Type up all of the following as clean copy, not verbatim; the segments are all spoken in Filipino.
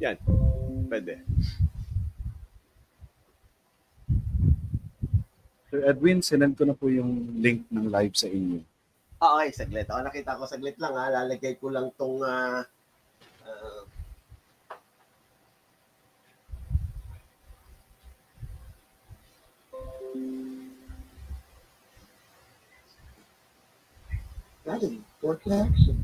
Yan. Pwede. Sir Edwin, sinend ko na po yung link ng live sa inyo. Okay, saglit. Nakita ko saglit lang ha. Lalagay ko lang tong Ready for connection.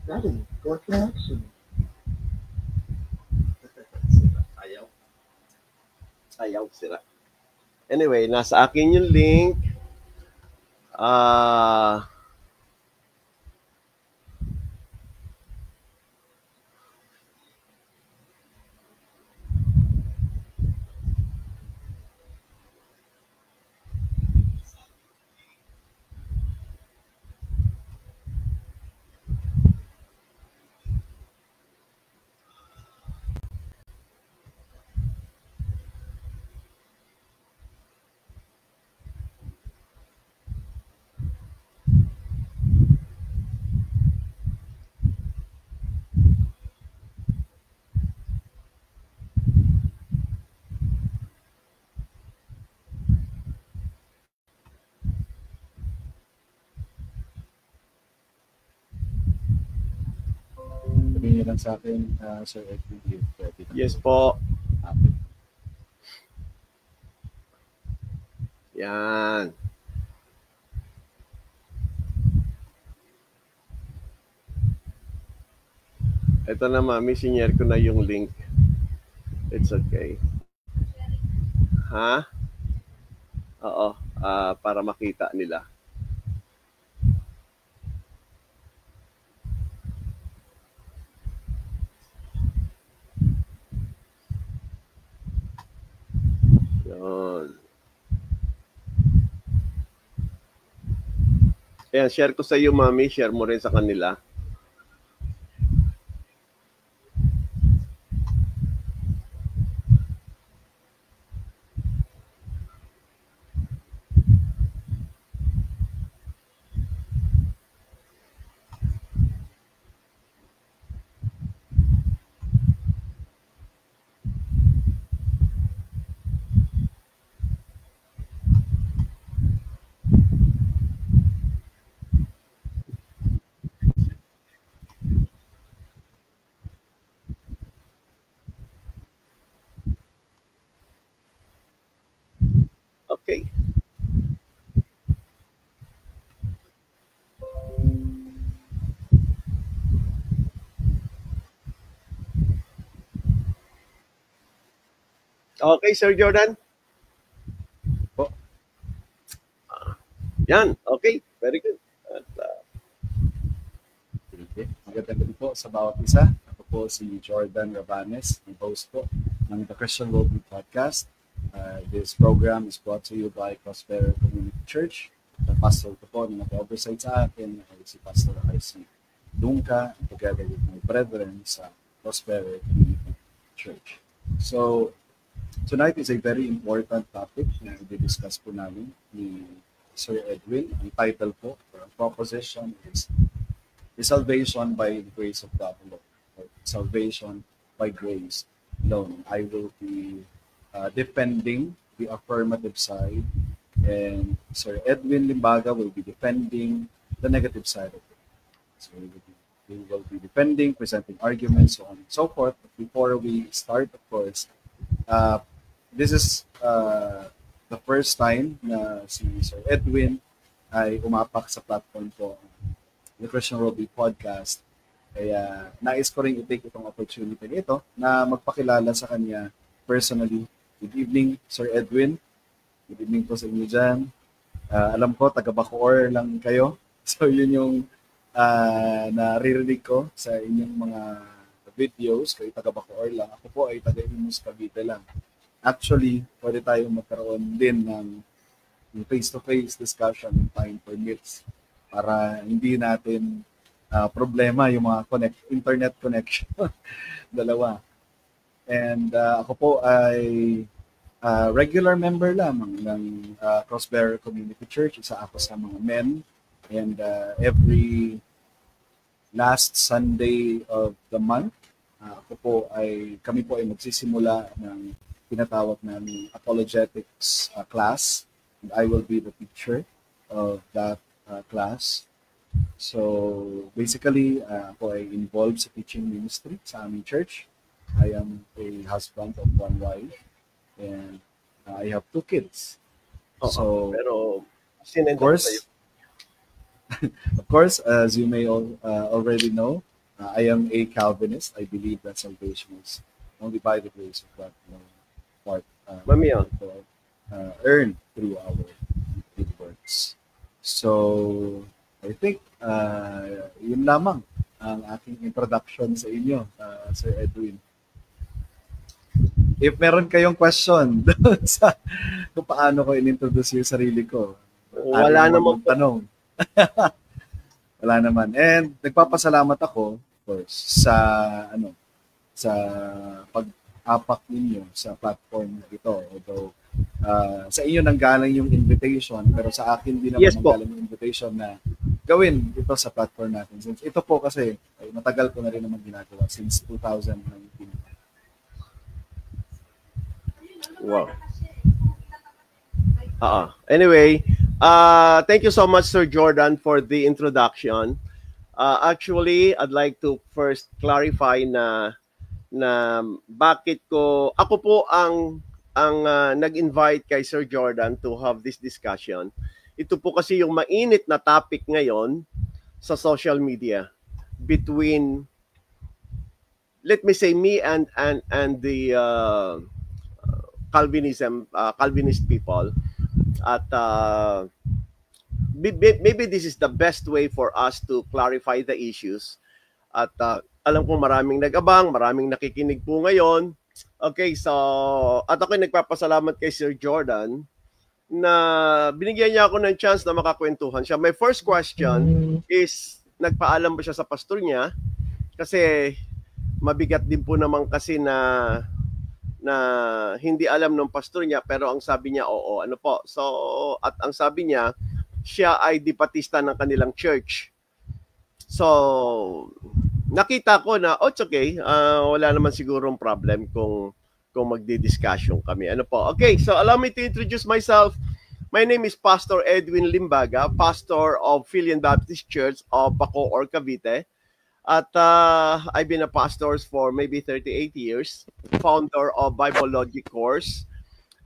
Ready for connection. Ayaw, sira. Anyway, nasa akin yung link. Sabihin lang sa akin, Sir Edwin. Yes po. Yan. Ito na mami, sinyer ko na yung link. It's okay. Ha? Oo, para makita nila. Yun. Ayan, share ko sa iyo mami, share mo rin sa kanila. Okay. Okay, Sir Jordan? Po. Yan, okay. Very good. At, magandang gabi po sa bawat isa. Ako po si Jordan Rabanes, ang host po ng The Christian Worldview Podcast. This program is brought to you by Prospero Community Church. The pastor ko po na nag-oversight sa akin ay si Pastor R.C. Dunca, together with my brethren sa Prospero Community Church. So, tonight is a very important topic na i-discuss po namin ni Sir Edwin. Ang title po, or ang proposition is the salvation by the grace of God alone. Or salvation by grace alone. I will be defending the affirmative side, and Sir Edwin Limbaga will be defending the negative side of it. So we will be defending, presenting arguments, so on and so forth. But before we start, of course, this is the first time na si Sir Edwin ay umapak sa platform po, The Christian Worldview Podcast. Kaya nais ko rin i-take itong opportunity nito na magpakilala sa kanya personally. Good evening, Sir Edwin. Good evening po sa inyo dyan. Alam ko, taga Bacoor lang kayo. So yun yung naririnig ko sa inyong mga videos. Kayo taga Bacoor lang. Ako po ay taga Imus Cavite lang. actually, pwede tayong magkaroon din ng face-to-face discussion in time permits para hindi natin problema yung mga internet connection. Dalawa. And ako po ay regular member lamang ng Crossbearer Community Church. Isa ako sa mga men. And every last Sunday of the month, kami po ay magsisimula ng tinatawag namin apologetics class. And I will be the teacher of that class. So basically, ako ay involved sa teaching ministry sa aming church. I am a husband of one wife and I have 2 kids. So pero of course, as you may already know, I am a Calvinist. I believe that salvation is only by the grace of God, earned through our good works. So, I think yun lamang ang aking introduction sa inyo, Sir Edwin. If meron kayong question sa kung paano ko in-introduce yung sarili ko, wala namang tanong. Wala naman. And nagpapasalamat ako, of course, sa pag-apak ninyo sa platform na ito. Although sa inyo nanggaling yung invitation, pero sa akin din naman nanggaling yung invitation na gawin ito sa platform natin. Since ito po kasi ay matagal ko na rin naman ginagawa since 2019. Wow. Anyway, thank you so much, Sir Jordan, for the introduction. Actually, I'd like to first clarify na bakit ako po ang nag-invite kay Sir Jordan to have this discussion. Ito po kasi yung mainit na topic ngayon sa social media between, let me say, me and the Calvinist people. At maybe this is the best way for us to clarify the issues. At alam ko maraming nag-abang, maraming nakikinig po ngayon. Okay, so at ako'y nagpapasalamat kay Sir Jordan na binigyan niya ako ng chance na makakwentuhan siya. My first question is, nagpaalam ba siya sa pastor niya? Kasi mabigat din po naman kasi na hindi alam ng pastor niya, pero ang sabi niya, oo, ano po. So, at ang sabi niya, siya ay dipatista ng kanilang church. So, nakita ko na, it's okay, wala naman sigurong problem kung magdi-discussion kami. Ano po? Okay, so allow me to introduce myself. My name is Pastor Edwin Limbaga, pastor of Philian Baptist Church of Bacoor, Cavite. At I've been a pastor for maybe 38 years, founder of Bible Logic course,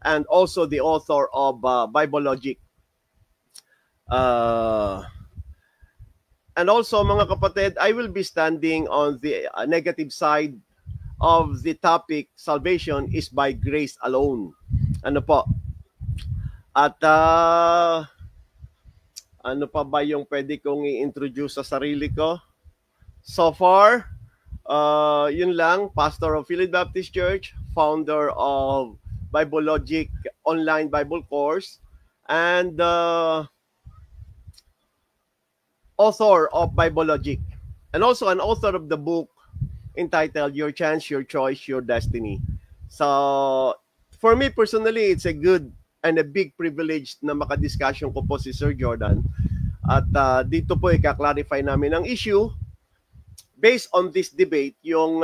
and also the author of Bible Logic. And also, mga kapatid, I will be standing on the negative side of the topic, salvation is by grace alone. Ano po? At ano pa ba yung pwede kong i-introduce sa sarili ko? So far, yun lang, pastor of Philian Baptist Church, founder of Bible Logic online Bible course, and author of Bible Logic, and also an author of the book entitled Your Chance, Your Choice, Your Destiny. So, for me personally, it's a good and a big privilege na makadiscussion ko po si Sir Jordan. At dito po ika-clarify namin ang issue based on this debate, yung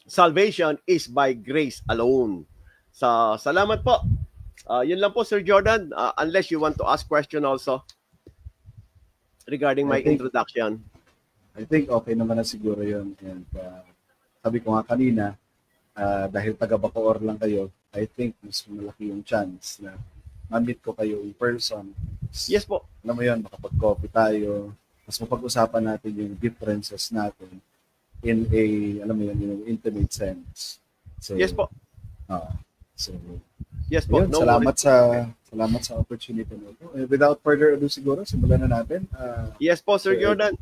salvation is by grace alone. So, salamat po. Yun lang po, Sir Jordan. Unless you want to ask question also regarding my introduction. I think okay naman na siguro yun. And sabi ko nga kanina, dahil taga-Bacoor lang kayo, I think mas malaki yung chance na ma-meet ko kayo in person. Yes po. Alam mo yun, makapag-coffee tayo, mas mapag-usapan natin yung differences natin in a, alam mo yun, yung intimate sense. So, yes po. Yes po. Yun, no salamat sa opportunity. Without further ado siguro, simulan na natin. Yes po, Sir Jordan.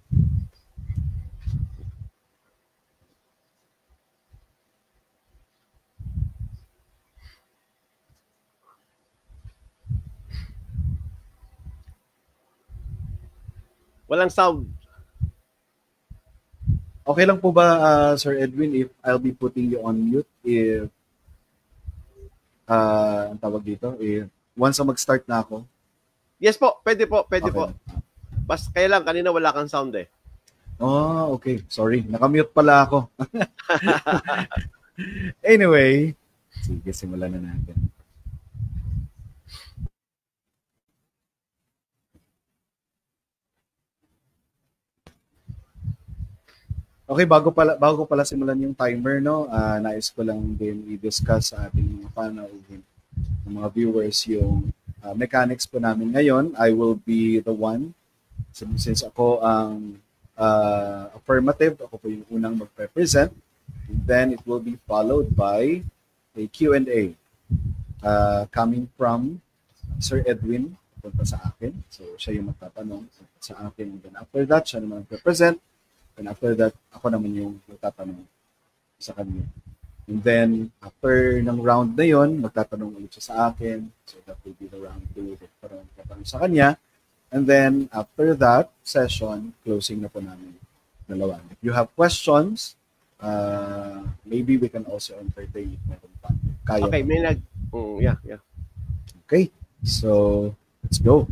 Walang sound. Okay lang po ba, Sir Edwin, if I'll be putting you on mute if, ang tawag dito, if once na mag-start na ako? Yes po, pwede po. Okay. Basta kaya lang, kanina wala kang sound eh. Oh, okay. Sorry, nakamute pala ako. Anyway, sige, simulan na natin. Okay, bago ko pala simulan yung timer, no, nais ko lang din i-discuss sa ating mga panauhin, ng mga viewers, yung mechanics po namin ngayon. I will be the one, since ako ang affirmative, ako po yung unang magpe-present, and then it will be followed by a Q&A coming from Sir Edwin, punta sa akin. So, siya yung magtatanong sa akin, and then after that, siya naman magpe-present. And after that, ako naman yung magtatanong sa kanya. And then, after ng round na yon, magtatanong ulit siya sa akin. So, that will be the round 2. Magtatanong sa kanya. And then, after that session, closing na po namin dalawa. If you have questions, maybe we can also entertain it. Kaya okay, may nag... yeah. Okay, so, let's go.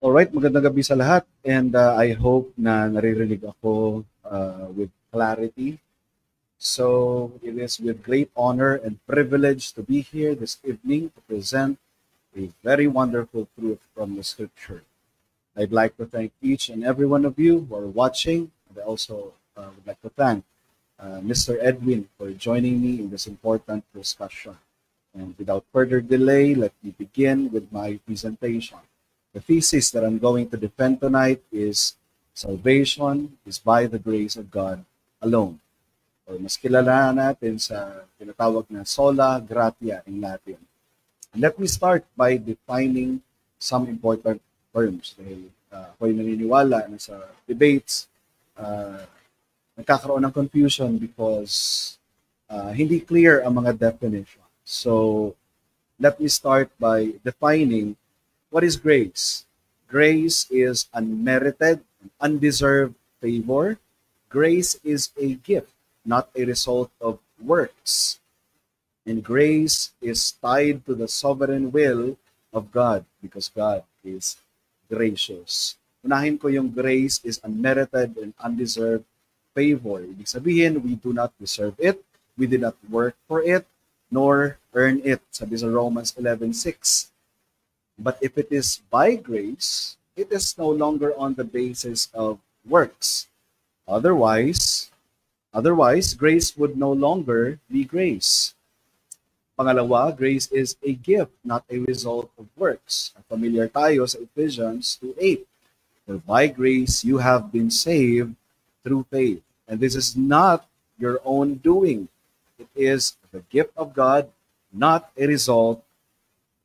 Alright, magandang gabi sa lahat, and I hope na naririnig ako with clarity. So it is with great honor and privilege to be here this evening to present a very wonderful truth from the scripture. I'd like to thank each and every one of you who are watching, and I also would like to thank Mr. Edwin for joining me in this important discussion. And without further delay, let me begin with my presentation. The thesis that I'm going to defend tonight is salvation is by the grace of God alone. Or mas kilala natin sa tinatawag na sola gratia in Latin. Let me start by defining some important terms. Dahil ako'y naniniwala na sa debates, nagkakaroon ng confusion because hindi clear ang mga definition. So let me start by defining what is grace? Grace is unmerited, undeserved favor. Grace is a gift, not a result of works. And grace is tied to the sovereign will of God because God is gracious. Unahin ko yung grace is unmerited and undeserved favor. Ibig sabihin, we do not deserve it, we did not work for it, nor earn it. Sabi sa Romans 11:6. But if it is by grace, it is no longer on the basis of works. Otherwise, grace would no longer be grace. Pangalawa, grace is a gift, not a result of works. Familiar tayo sa Ephesians 2:8. For by grace you have been saved through faith. And this is not your own doing. It is the gift of God, not a result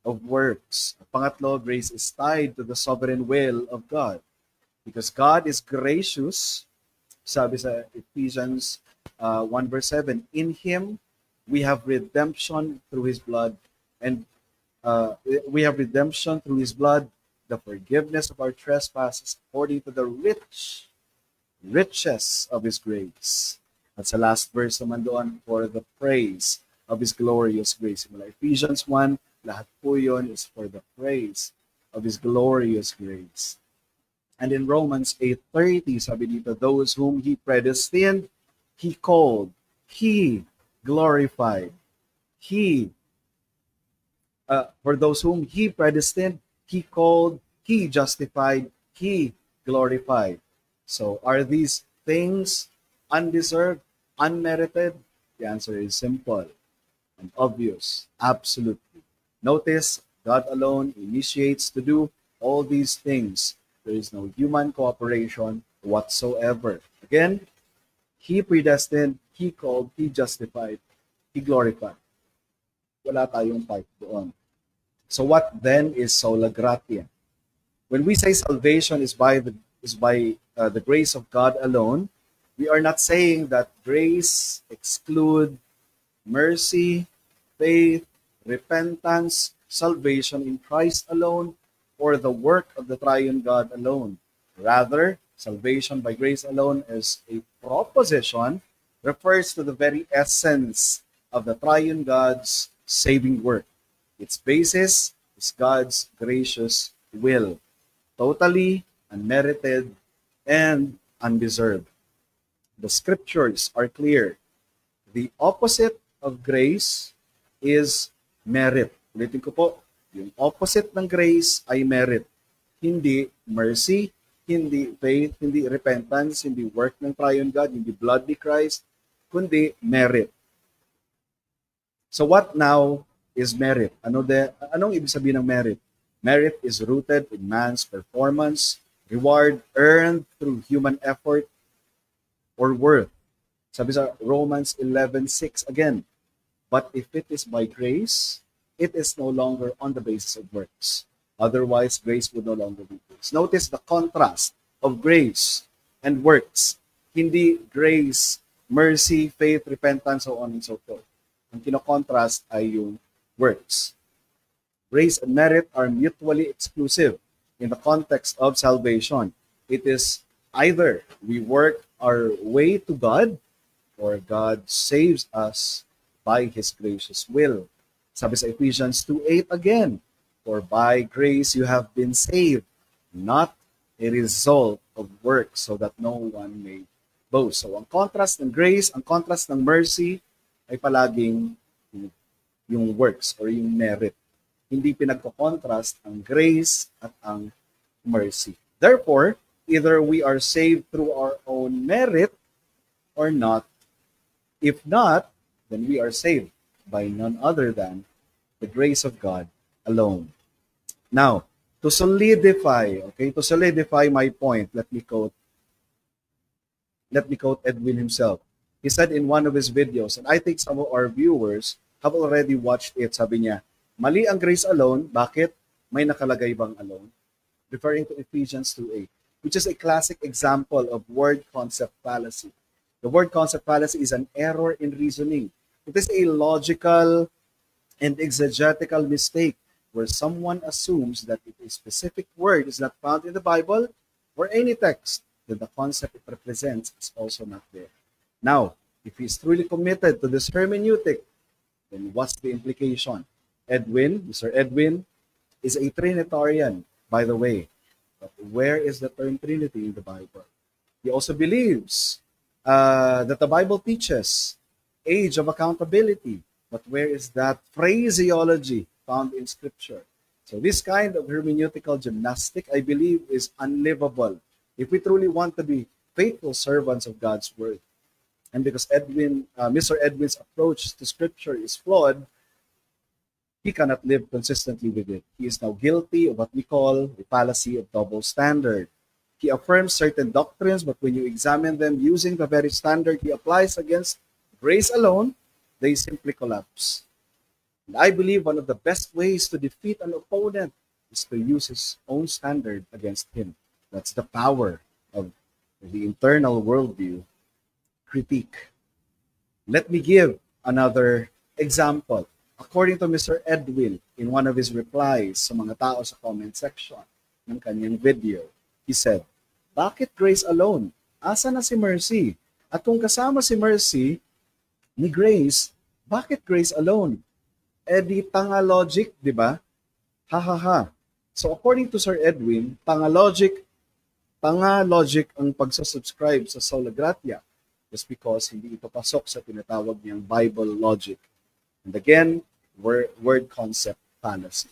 of works. Pangatlo, grace is tied to the sovereign will of God. Because God is gracious, sabi sa Ephesians 1:7, in Him we have redemption through His blood, and we have redemption through His blood, the forgiveness of our trespasses according to the riches of His grace. At sa last verse naman doon, for the praise of His glorious grace. Mula Ephesians 1, lahat po yun is for the praise of His glorious grace. And in Romans 8:30, sabi dito, those whom He predestined, He called, He glorified. For those whom He predestined, He called, He justified, He glorified. So are these things undeserved, unmerited? The answer is simple and obvious. Absolutely. Notice, God alone initiates to do all these things. There is no human cooperation whatsoever. Again, He predestined, He called, He justified, He glorified. Wala tayong part doon. So what then is sola gratia? When we say salvation is by the is by the grace of God alone, we are not saying that grace exclude mercy, faith, repentance, salvation in Christ alone, or the work of the triune God alone. Rather, salvation by grace alone is a proposition, refers to the very essence of the triune God's saving work. Its basis is God's gracious will, totally unmerited and undeserved. The scriptures are clear. The opposite of grace is merit. Ulitin ko po, yung opposite ng grace ay merit. Hindi mercy, hindi faith, hindi repentance, hindi work ng triune God, hindi blood ni Christ, kundi merit. So what now is merit? Anong ibig sabihin ng merit? Merit is rooted in man's performance, reward earned through human effort or worth. Sabi sa Romans 11:6 again, but if it is by grace, it is no longer on the basis of works. Otherwise, grace would no longer be grace. Notice the contrast of grace and works. Hindi grace, mercy, faith, repentance, so on and so forth. Ang kinokontrast ay yung works. Grace and merit are mutually exclusive in the context of salvation. It is either we work our way to God or God saves us by His gracious will. Sabi sa Ephesians 2:8 again, for by grace you have been saved, not a result of works, so that no one may boast. So ang contrast ng grace, ang contrast ng mercy ay palaging yung works or yung merit. Hindi pinagko-contrast ang grace at ang mercy. Therefore, either we are saved through our own merit or not. If not, then we are saved by none other than the grace of God alone. Now, to solidify my point, let me quote Edwin himself. He said in one of his videos, and I think some of our viewers have already watched it, sabi niya, mali ang grace alone, bakit? May nakalagay bang alone? Referring to Ephesians 2:8, which is a classic example of word concept fallacy. The word concept fallacy is an error in reasoning. It is a logical and exegetical mistake where someone assumes that if a specific word is not found in the Bible or any text, then the concept it represents is also not there. Now, if he is truly committed to this hermeneutic, then what's the implication? Mr. Edwin, is a Trinitarian, by the way. But where is the term Trinity in the Bible? He also believes that the Bible teaches age of accountability. But where is that phraseology found in Scripture? So this kind of hermeneutical gymnastic, I believe, is unlivable if we truly want to be faithful servants of God's Word. And because Mr. Edwin's approach to Scripture is flawed, he cannot live consistently with it. He is now guilty of what we call the fallacy of double standard. He affirms certain doctrines, but when you examine them using the very standard he applies against grace alone, they simply collapse. And I believe one of the best ways to defeat an opponent is to use his own standard against him. That's the power of the internal worldview critique. Let me give another example. According to Mr. Edwin, in one of his replies sa mga tao sa comment section ng kanyang video, he said, bakit grace alone? Asa na si Mercy? At kung kasama si Mercy ni Grace, bakit grace alone? Eh di tanga logic, di ba? Ha ha ha. So according to Sir Edwin, tanga logic ang pagsasubscribe sa Sola Gratia just because hindi ito pasok sa tinatawag niyang Bible logic. And again, word concept fallacy.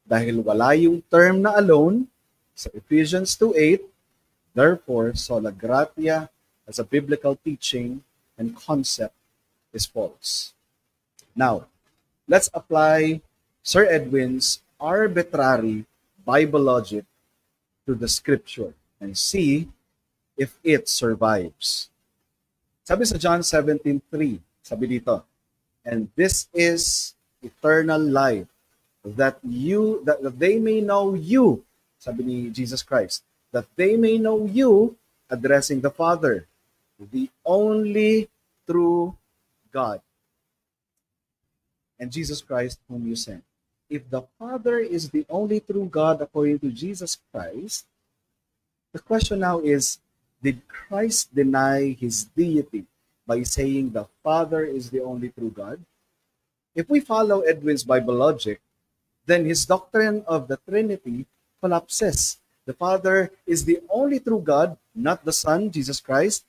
Dahil wala yung term na alone sa Ephesians 2:8, therefore, Sola Gratia as a biblical teaching and concept is false. Now, let's apply Sir Edwin's arbitrary Bible logic to the Scripture and see if it survives. Sabi sa John 17:3, sabi dito, and this is eternal life, that they may know you, sabi ni Jesus Christ, that they may know you, addressing the Father, the only true God, and Jesus Christ whom you sent. If the Father is the only true God according to Jesus Christ, the question now is, did Christ deny his deity by saying the Father is the only true God? If we follow Edwin's Bible logic, then his doctrine of the Trinity collapses. The Father is the only true God, not the Son, Jesus Christ,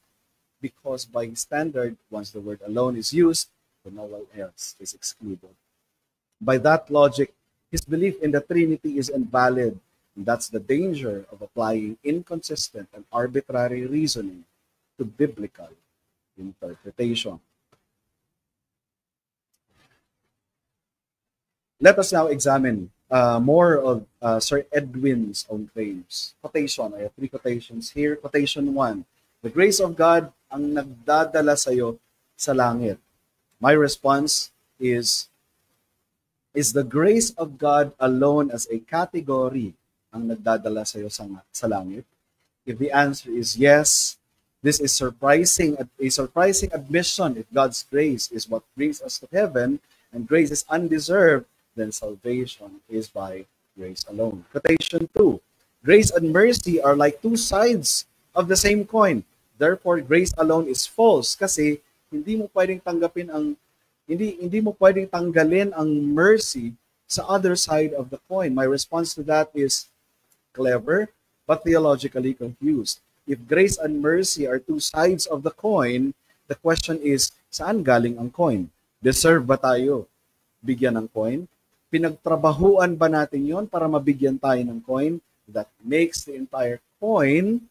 because by his standard, once the word alone is used, then no one else is excluded. By that logic, his belief in the Trinity is invalid. And that's the danger of applying inconsistent and arbitrary reasoning to biblical interpretation. Let us now examine more of Sir Edwin's own claims. Quotation, I have 3 quotations here. Quotation 1, the grace of God ang nagdadala sa'yo sa langit. My response is the grace of God alone as a category ang nagdadala sa'yo sa langit? If the answer is yes, this is a surprising admission. If God's grace is what brings us to heaven and grace is undeserved, then salvation is by grace alone. Quotation 2, grace and mercy are like 2 sides of the same coin. Therefore, grace alone is false kasi hindi mo pwedeng tanggalin ang mercy sa other side of the coin. My response to that is clever but theologically confused. If grace and mercy are 2 sides of the coin, the question is, saan galing ang coin? Deserve ba tayo bigyan ng coin? Pinagtrabahuan ba natin yon para mabigyan tayo ng coin? That makes the entire coin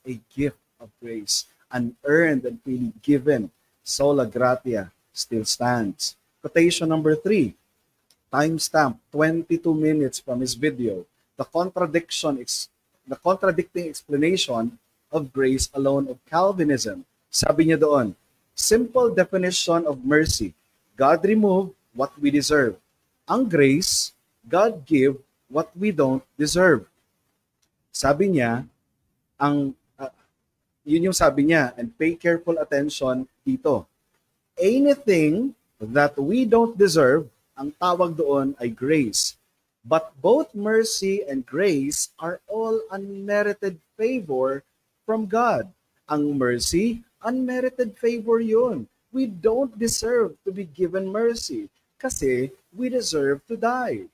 a gift of grace, unearned and freely given. Sola gratia still stands. Quotation number 3, timestamp 22 minutes from his video. The contradicting explanation of grace alone of Calvinism. Sabi niya doon, simple definition of mercy. God remove what we deserve. Ang grace, God give what we don't deserve. Sabi niya, yun yung sabi niya, and pay careful attention dito. Anything that we don't deserve, ang tawag doon ay grace. But both mercy and grace are all unmerited favor from God. Ang mercy, unmerited favor yun. We don't deserve to be given mercy kasi we deserve to die.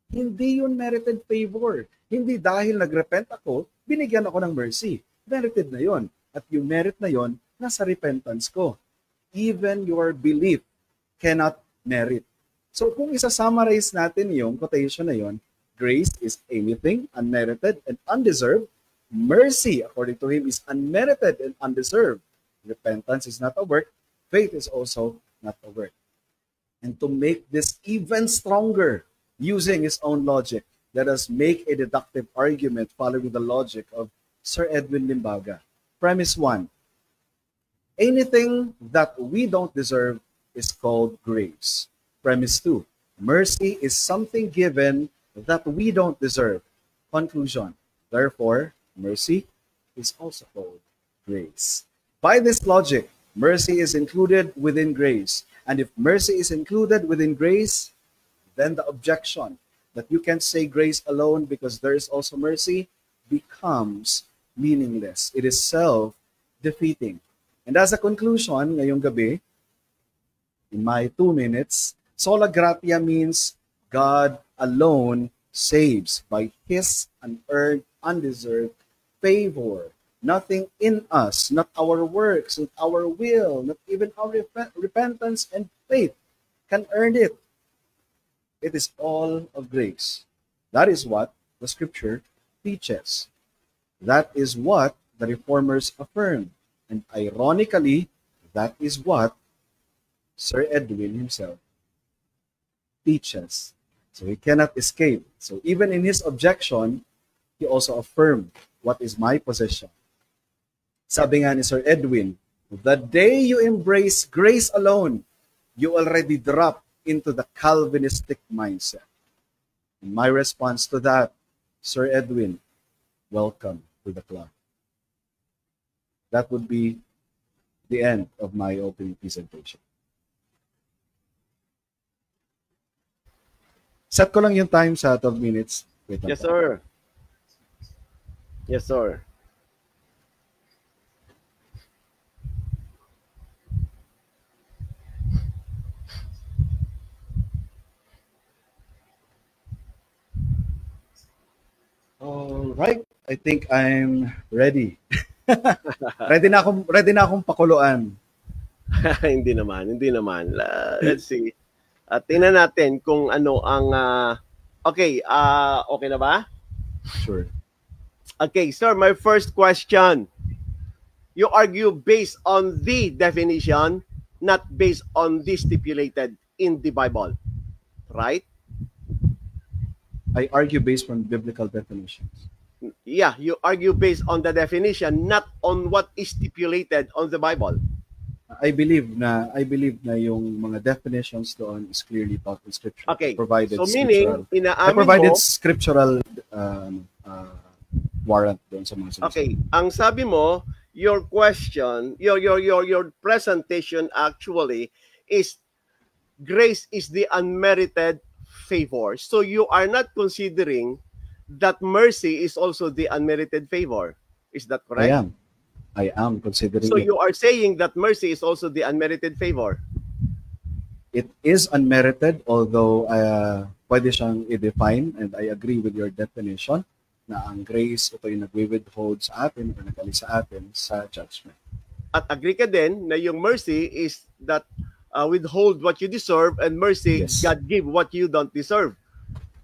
Hindi yun merited favor. Hindi dahil nagrepent ako, binigyan ako ng mercy. Merited na yon. At yung merit na yon, nasa repentance ko. Even your belief cannot merit. So kung isa-summarize natin yung quotation na yon, grace is anything unmerited and undeserved. Mercy, according to him, is unmerited and undeserved. Repentance is not a work. Faith is also not a work. And to make this even stronger, using his own logic, let us make a deductive argument following the logic of Sir Edwin Limbaga. Premise 1, anything that we don't deserve is called grace. Premise 2, mercy is something given that we don't deserve. Conclusion, therefore, mercy is also called grace. By this logic, mercy is included within grace. And if mercy is included within grace, then the objection that you can't say grace alone because there is also mercy becomes meaningless. It is self-defeating. And as a conclusion, ngayong gabi, in my 2 minutes, sola gratia means God alone saves by his unearned, undeserved favor. Nothing in us, not our works, not our will, not even our repentance and faith can earn it. It is all of grace. That is what the scripture teaches. That is what the reformers affirm. And ironically, that is what Sir Edwin himself teaches. So he cannot escape. So even in his objection, he also affirmed what is my position. Sabi nga ni Sir Edwin, the day you embrace grace alone, you already drop into the Calvinistic mindset. And my response to that, Sir Edwin, welcome to the club. That would be the end of my opening presentation. Set ko lang yung time sa 12 minutes. Wait lang Yes, po. sir. Yes, sir. All right. I think I'm ready. Ready na akong pakuluan. Hindi naman. Let's see. Tingnan natin kung ano ang okay na ba? Sure. Okay, sir, my first question. You argue based on the definition, not based on the stipulated in the Bible. Right? I argue based on biblical definitions. Yeah, you argue based on the definition, not on what is stipulated on the Bible. I believe na yung mga definitions doon is clearly taught in scripture. Okay. Provided So meaning, I inaamin provided mo, scriptural warrant doon sa mga sinasabi. okay, ang sabi mo, your question, your presentation actually is grace is the unmerited favor. So you are not considering that mercy is also the unmerited favor. Is that correct? I am considering So it. you are saying that mercy is also the unmerited favor. It is unmerited, although pwede siyang i-define, and I agree with your definition na ang grace, ito yung nag-withhold sa atin o nag-alis sa atin sa judgment. At agree ka din na yung mercy is that withhold what you deserve, and mercy, Yes. God give what you don't deserve.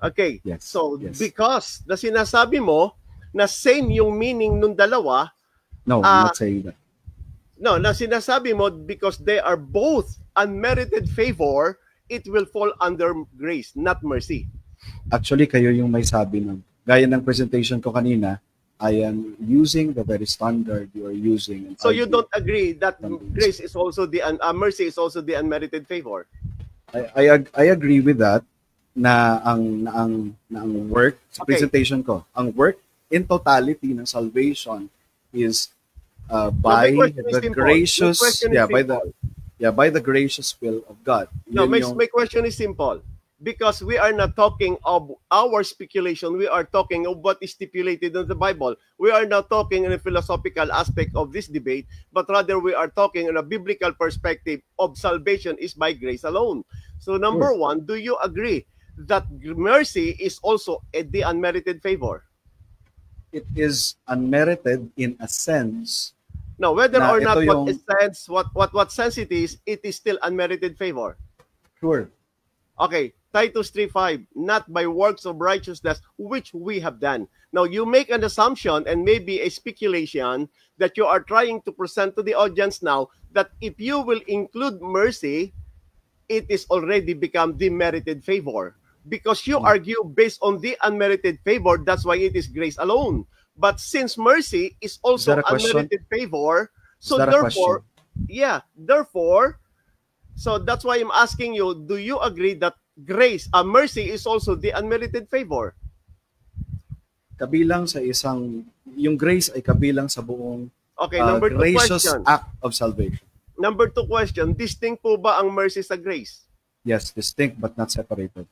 Okay, Yes. so Yes. because na sinasabi mo na same yung meaning nung dalawa, No, I'm not saying that. no, na sinasabi mo because they are both unmerited favor, it will fall under grace, not mercy. Actually, kayo yung may sabi ng, gaya ng presentation ko kanina, I am using the very standard you are using. And So you arguing. don't agree that grace is also the mercy is also the unmerited favor. I agree with that na ang work sa Okay. presentation ko, ang work in totality ng salvation is by my question is the simple. gracious My question is by the gracious will of God. No, Yun my, yung- my question is simple. Because we are not talking of our speculation, we are talking of what is stipulated in the Bible. We are not talking in a philosophical aspect of this debate, but rather we are talking in a biblical perspective of salvation is by grace alone. So number one, do you agree that mercy is also the unmerited favor? it is unmerited in a sense. No, whether Na or not ito yung- what sense it is still unmerited favor. Sure. Okay, Titus 3:5, not by works of righteousness which we have done. Now, you make an assumption and maybe a speculation that you are trying to present to the audience now that if you will include mercy, it is already become the merited favor. Because you argue based on the unmerited favor, that's why it is grace alone. But since mercy is also that a question? unmerited favor, so that a therefore, so that's why I'm asking you, do you agree that grace, mercy is also the unmerited favor? Kabilang sa yung grace ay kabilang sa buong Okay, number two gracious question. act of salvation. Number two question, distinct po ba ang mercy sa grace? Yes, distinct but not separated.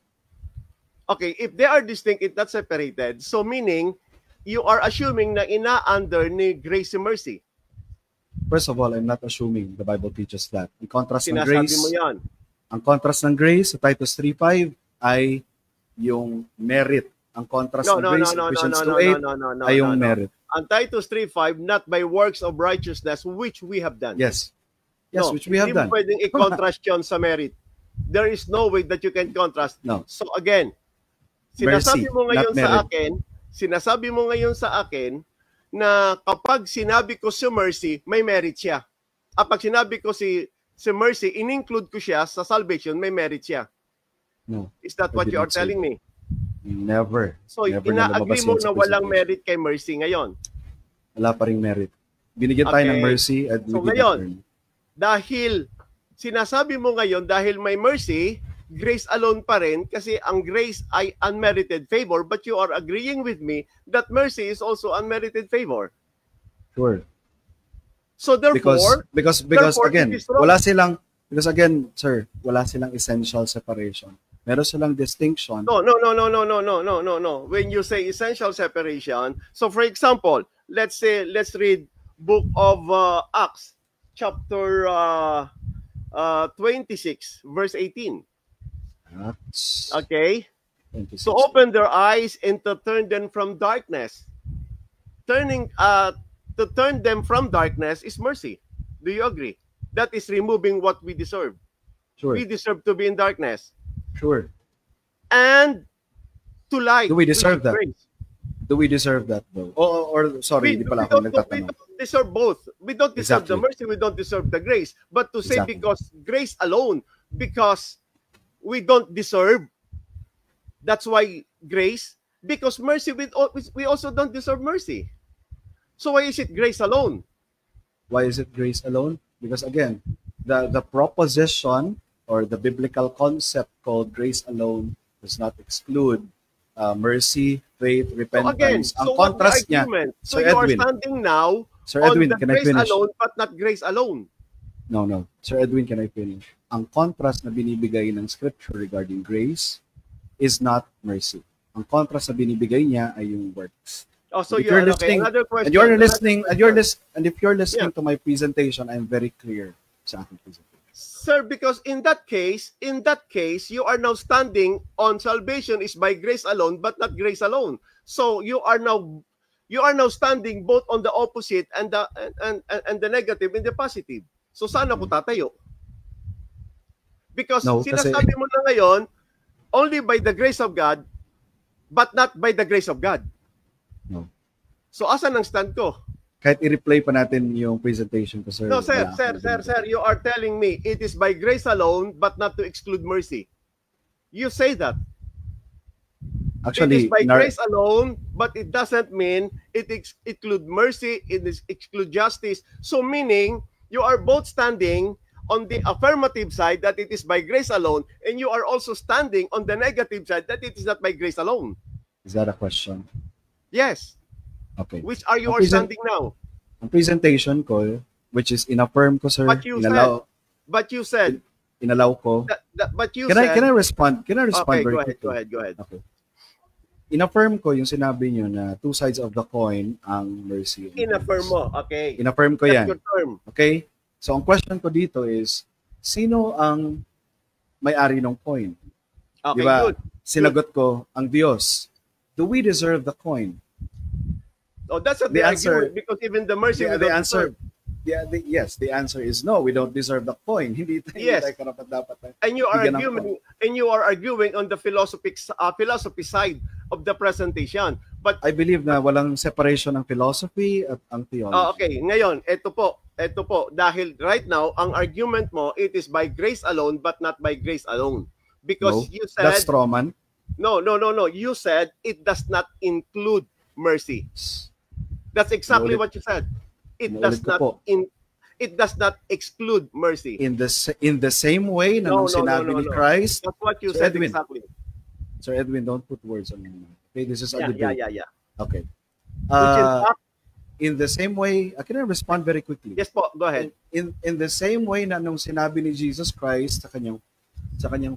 Okay, if they are distinct, it's not separated, so meaning, you are assuming na ina-under ni grace and mercy. First of all, I'm not assuming the Bible teaches that. Ang contrast ng Sinasabi grace, mo yan. ang contrast ng grace sa Titus 3:5 ay yung merit. Ang contrast ng grace sa Ephesians 2:8 ay yung merit. Ang Titus 3:5, not by works of righteousness which we have done. Yes. No, Which we have done. Hindi mo pwedeng i-contrast yun sa merit. There is no way that you can contrast. No. So again, sinasabi Mercy, mo ngayon not sa merit. akin, na kapag sinabi ko si mercy, may merit siya. Pag sinabi ko si mercy, in-include ko siya sa salvation, may merit siya. No. Is that I what you are didn't say telling me? Never. So, Never na ina-agree lumabas mo yun sa na walang presentation. merit kay mercy ngayon. Wala pa ring merit. Binigyan tayo ng Okay. mercy at So, we did ngayon, not earn. Dahil, sinasabi mo ngayon, dahil may mercy, grace alone pa rin kasi ang grace ay unmerited favor, but you are agreeing with me that mercy is also unmerited favor. Sure. So therefore, because again, because again, sir, wala silang essential separation. Meron silang distinction. No. When you say essential separation, so for example, let's read book of Acts, chapter 26, verse 18. Acts Okay? 26. To open their eyes and to turn them from darkness. To turn them from darkness is mercy. Do you agree? That is removing what we deserve. Sure. We deserve to be in darkness. Sure. And to light. Do we deserve that? Grace. Do we deserve that though? Or sorry, hindi pala ako nagtatanong. We don't deserve both. We don't deserve Exactly. the mercy, we don't deserve the grace. But to say Exactly. because grace alone, because we don't deserve, that's why grace, because mercy, we also don't deserve mercy. So why is it grace alone? Why is it grace alone? Because again, the proposition or the biblical concept called grace alone does not exclude mercy, faith, repentance. Ang contrast niya, So you are standing now on the grace alone but not grace alone. No. Sir Edwin, can I finish? Ang contrast na binibigay ng scripture regarding grace is not mercy. Ang contrast na binibigay niya ay yung works. Oh, so if you're listening, another question. And if you're listening to my presentation, I'm very clear sa aking presentation. Sir, because in that case, you are now standing on salvation is by grace alone, but not grace alone. So you are now standing both on the opposite and the negative and the positive. So saan ako tatayo? Because sinasabi mo na ngayon, only by the grace of God, but not by the grace of God. No. So asan ang stand ko? Kahit i-replay pa natin yung presentation ko, sir. No, sir, you are telling me it is by grace alone, but not to exclude mercy. You say that. Actually, it is by grace alone, but it doesn't mean it exclude mercy, it exclude justice. So meaning, you are both standing on the affirmative side that it is by grace alone, and you are also standing on the negative side that it is not by grace alone. Is that a question? Yes. Okay. Which are you are standing now? Ang presentation ko, which is in-affirm ko, sir. But you said. Inalaw ko. But you can said. Can I respond? Okay, very go quickly? ahead. Okay. In-affirm ko yung sinabi nyo na two sides of the coin ang mercy. In-affirm mo. Okay. In-affirm ko yan. That's your term. Okay? So, ang question ko dito is, sino ang may-ari ng coin? Okay, diba? good. Sinagot ko, ang Diyos. Do we deserve the coin? Oh, that's not the answer, because even the mercy we don't deserve. Yes, the answer is no. We don't deserve the coin. Hindi tayo karapat-dapat. And you are arguing on the philosophy side of the presentation. But I believe na walang separation ng philosophy at ang theology. Okay, ngayon, ito po, dahil right now ang argument mo, it is by grace alone but not by grace alone. Because you said that's Stroman. No. You said it does not include mercy. That's exactly what you said. It does not exclude mercy. In the same way na nung sinabi ni Christ. That's what you said exactly. Sir Edwin, don't put words on my mouth. Okay, this is a debate. Yeah. Okay. In the same way, can I respond very quickly? Yes po, go ahead. In the same way na nung sinabi ni Jesus Christ sa kanyang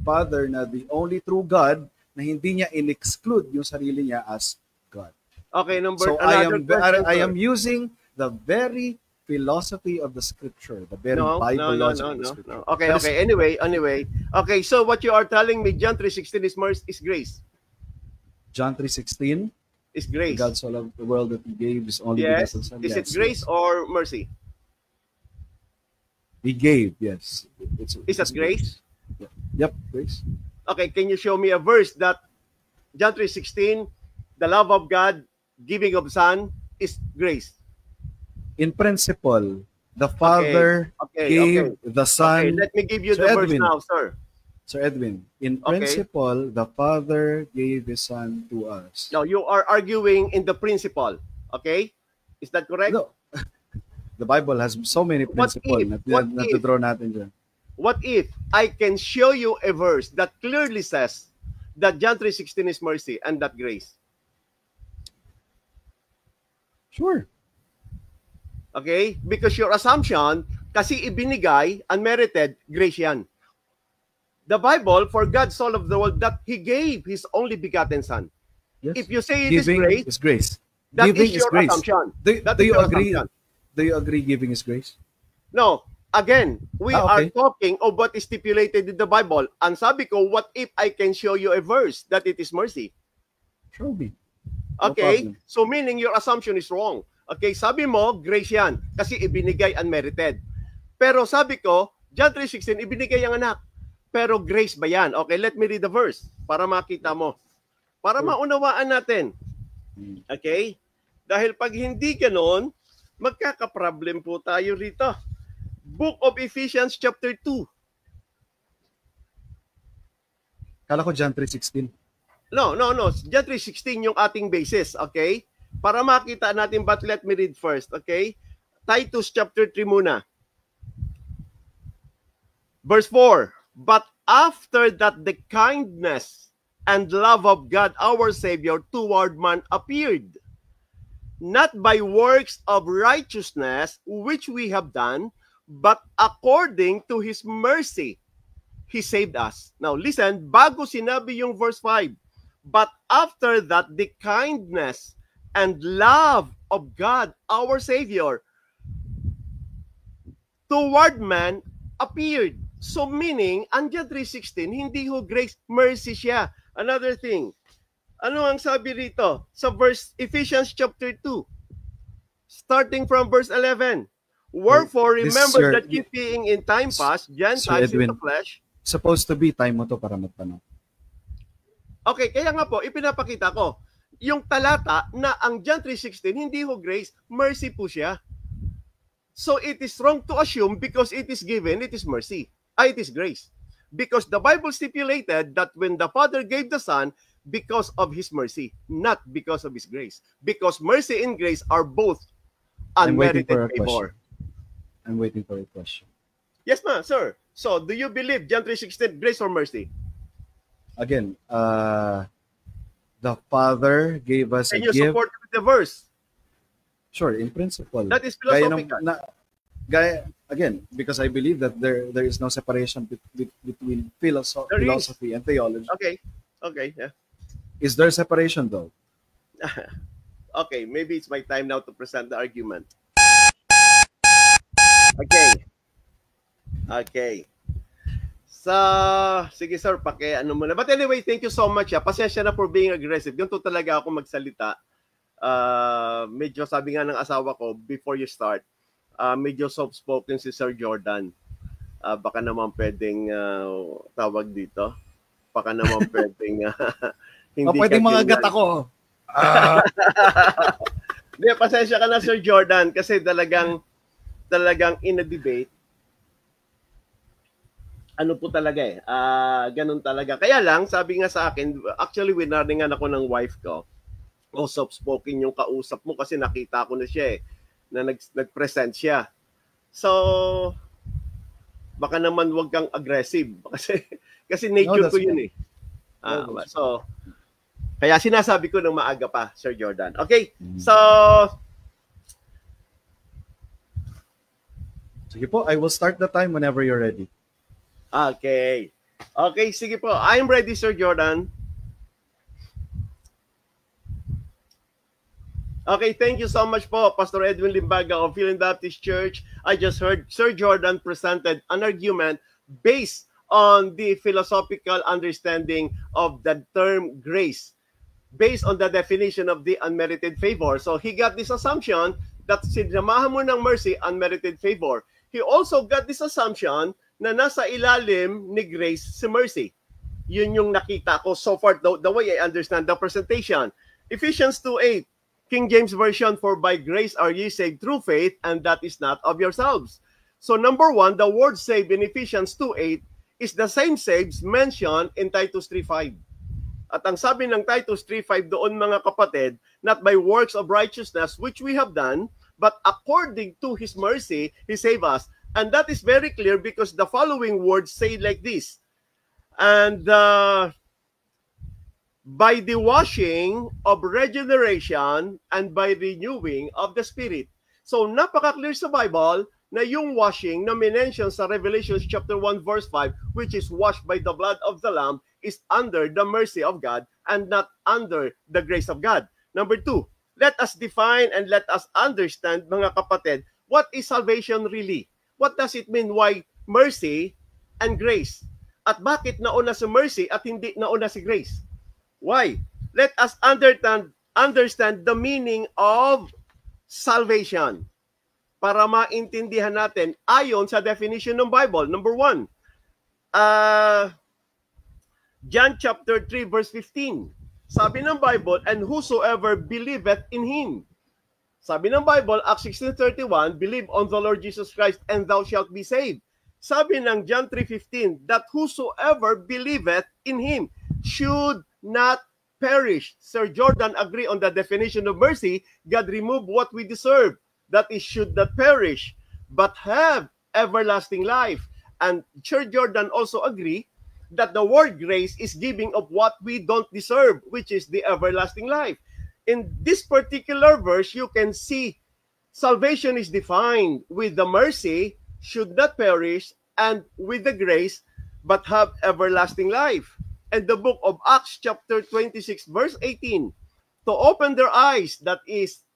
Father na the only true God na hindi niya in-exclude yung sarili niya as God. Okay, so I am using the very philosophy of the scripture, the very Bible logic of the scripture. No. Okay. Anyway. Okay, so what you are telling me, John 3:16 is grace. John 3:16 is grace. God so loved the world that He gave His only begotten Son. Is it grace or mercy? He gave, yes. Is that grace? Yep, grace. Okay, can you show me a verse that John 3:16, the love of God, giving of Son, is grace? In principle, the Father gave the Son. Okay, let me give you the verse now, sir. Sir Edwin, in principle, the Father gave His Son to us. No, you are arguing in the principle. Okay? Is that correct? No. The Bible has so many principles na to draw natin dyan. what if I can show you a verse that clearly says that John 3:16 is mercy and not grace? Sure. Okay? Because your assumption, kasi ibinigay, unmerited, grace yan. The Bible, for God so loved the world that He gave His only begotten Son. Yes. If you say it Giving is grace, that Giving is your grace. assumption. Do you agree? Assumption. Do you agree giving is grace? No. Again, we are okay. talking of what is stipulated in the Bible. Ang sabi ko, what if I can show you a verse that it is mercy? Show me. Okay? So meaning your assumption is wrong. Okay? Sabi mo, grace yan. Kasi ibinigay unmerited. Pero sabi ko, John 3:16, ibinigay ang anak. Pero grace ba yan? Okay, let me read the verse para makita mo. Para maunawaan natin. Okay? Dahil pag hindi ganoon, magkaka-problem po tayo rito. Book of Ephesians chapter 2. Kala ko John 3:16. No. John 3:16 yung ating basis, okay? Para makita natin, but let me read first, okay? Titus chapter 3 muna. Verse 4. But after that the kindness and love of God our Savior toward man appeared, not by works of righteousness which we have done, but according to His mercy, He saved us. Now listen, bago sinabi yung verse 5, but after that the kindness and love of God our Savior toward man appeared. So meaning, ang John 3:16, hindi ho grace, mercy siya. Another thing, ano ang sabi rito sa verse Ephesians chapter 2, starting from verse 11? Wherefore, remember that you being in time past, Gentiles in the flesh. Supposed to be time mo to para magtanong. Okay, kaya nga po, ipinapakita ko, yung talata na ang John 3:16, hindi ho grace, mercy po siya. So it is wrong to assume because it is given, it is mercy. It is grace. Because the Bible stipulated that when the Father gave the Son, because of His mercy, not because of His grace. Because mercy and grace are both unmerited favor. I'm waiting for a question. Yes, ma'am, sir. So, do you believe John 3:16, grace or mercy? Again, the Father gave us and a gift. And you support the verse? Sure, in principle. That is philosophical. Again, because I believe that there is no separation between philosophy and theology. Okay, yeah. Is there separation though? Okay, maybe it's my time now to present the argument. Okay. Sige sir, ano muna. But anyway, thank you so much. Pasensya na for being aggressive. Ganito talaga ako magsalita. Medyo sabi nga ng asawa ko, before you start, medyo soft-spoken si Sir Jordan. Baka naman pwedeng tawag dito. Baka naman pwedeng hindi pwedeng mga gat ako. Hindi, pasensya ka na Sir Jordan kasi talagang in a debate, ano po talaga ganun talaga. Kaya lang, sabi nga sa akin, actually winaringan ako ng wife ko. Soft-spoken yung kausap mo kasi nakita ko na siya na nag-present siya. So, baka naman wag kang aggressive kasi nature ko yun So, kaya sinasabi ko ng maaga pa, Sir Jordan. Okay, so sige po, I will start the time whenever you're ready. Okay, sige po. I'm ready, Sir Jordan. Okay, thank you so much po, Pastor Edwin Limbaga of Philippine Baptist Church. I just heard Sir Jordan presented an argument based on the philosophical understanding of the term grace, based on the definition of the unmerited favor. So he got this assumption that sinamahan mo ng mercy, unmerited favor. He also got this assumption na nasa ilalim ni grace si mercy. Yun yung nakita ko so far, the way I understand the presentation. Ephesians 2:8. King James Version, for by grace are ye saved through faith, and that is not of yourselves. So number one, the word saved in Ephesians 2:8 is the same saves mentioned in Titus 3:5. At ang sabi ng Titus 3:5 doon mga kapatid, not by works of righteousness which we have done, but according to His mercy, He saved us, And that is very clear because the following words say like this. And by the washing of regeneration and by renewing of the Spirit. So napaka-clear sa Bible na yung washing na minention sa Revelation chapter 1 verse 5, which is washed by the blood of the Lamb, is under the mercy of God and not under the grace of God. Number 2, let us define and let us understand, mga kapatid, what is salvation really? What does it mean? Why mercy and grace? At bakit nauna si mercy at hindi nauna si grace? Why? Let us understand the meaning of salvation para maintindihan natin ayon sa definition ng Bible. Number 1, John chapter 3 verse 15. Sabi ng Bible, and whosoever believeth in Him. Sabi ng Bible, Acts 16:31, believe on the Lord Jesus Christ and thou shalt be saved. Sabi ng John 3:15, that whosoever believeth in Him should not perish. Sir Jordan agree on the definition of mercy. God removed what we deserve. That is, should not perish, but have everlasting life. And Sir Jordan also agree that the word grace is giving of what we don't deserve, which is the everlasting life. In this particular verse, you can see salvation is defined with the mercy, should not perish, and with the grace, but have everlasting life. And the book of Acts chapter 26 verse 18, to open their eyes, that is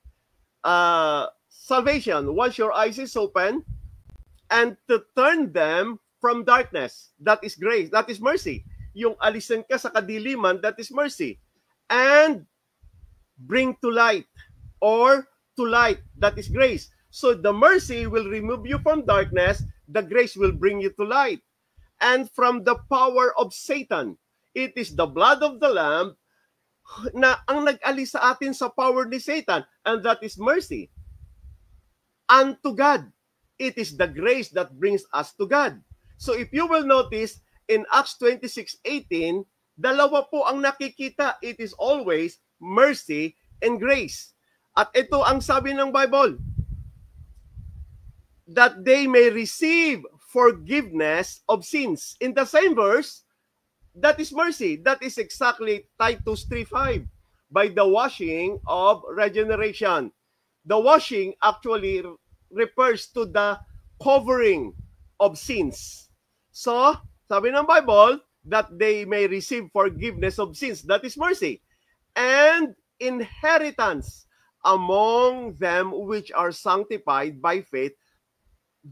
salvation, once your eyes is open, and to turn them from darkness, that is grace, that is mercy. Yung alisan ka sa kadiliman, that is mercy. And bring to light, or to light, that is grace. So the mercy will remove you from darkness, the grace will bring you to light. And from the power of Satan, it is the blood of the Lamb na ang nag-alis sa atin sa power ni Satan, and that is mercy. Unto God, it is the grace that brings us to God. So if you will notice, in Acts 26:18, dalawa po ang nakikita. It is always mercy and grace. At ito ang sabi ng Bible, that they may receive forgiveness of sins. In the same verse, that is mercy. That is exactly Titus 3:5, by the washing of regeneration. The washing actually refers to the covering of sins. So, sabi ng Bible, that they may receive forgiveness of sins. That is mercy. And inheritance among them which are sanctified by faith,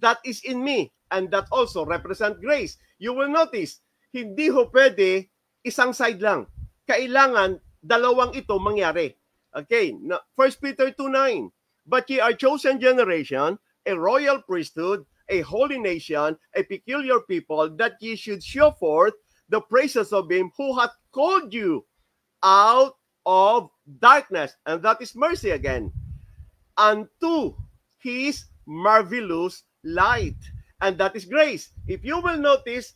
that is in me. And that also represent grace. You will notice, hindi ho pwede isang side lang. Kailangan dalawang ito mangyari. Okay, 1 Peter 2:9. But ye are chosen generation, a royal priesthood, a holy nation, a peculiar people, that ye should show forth the praises of Him who hath called you out of darkness, and that is mercy again, unto His marvelous light, and that is grace. If you will notice,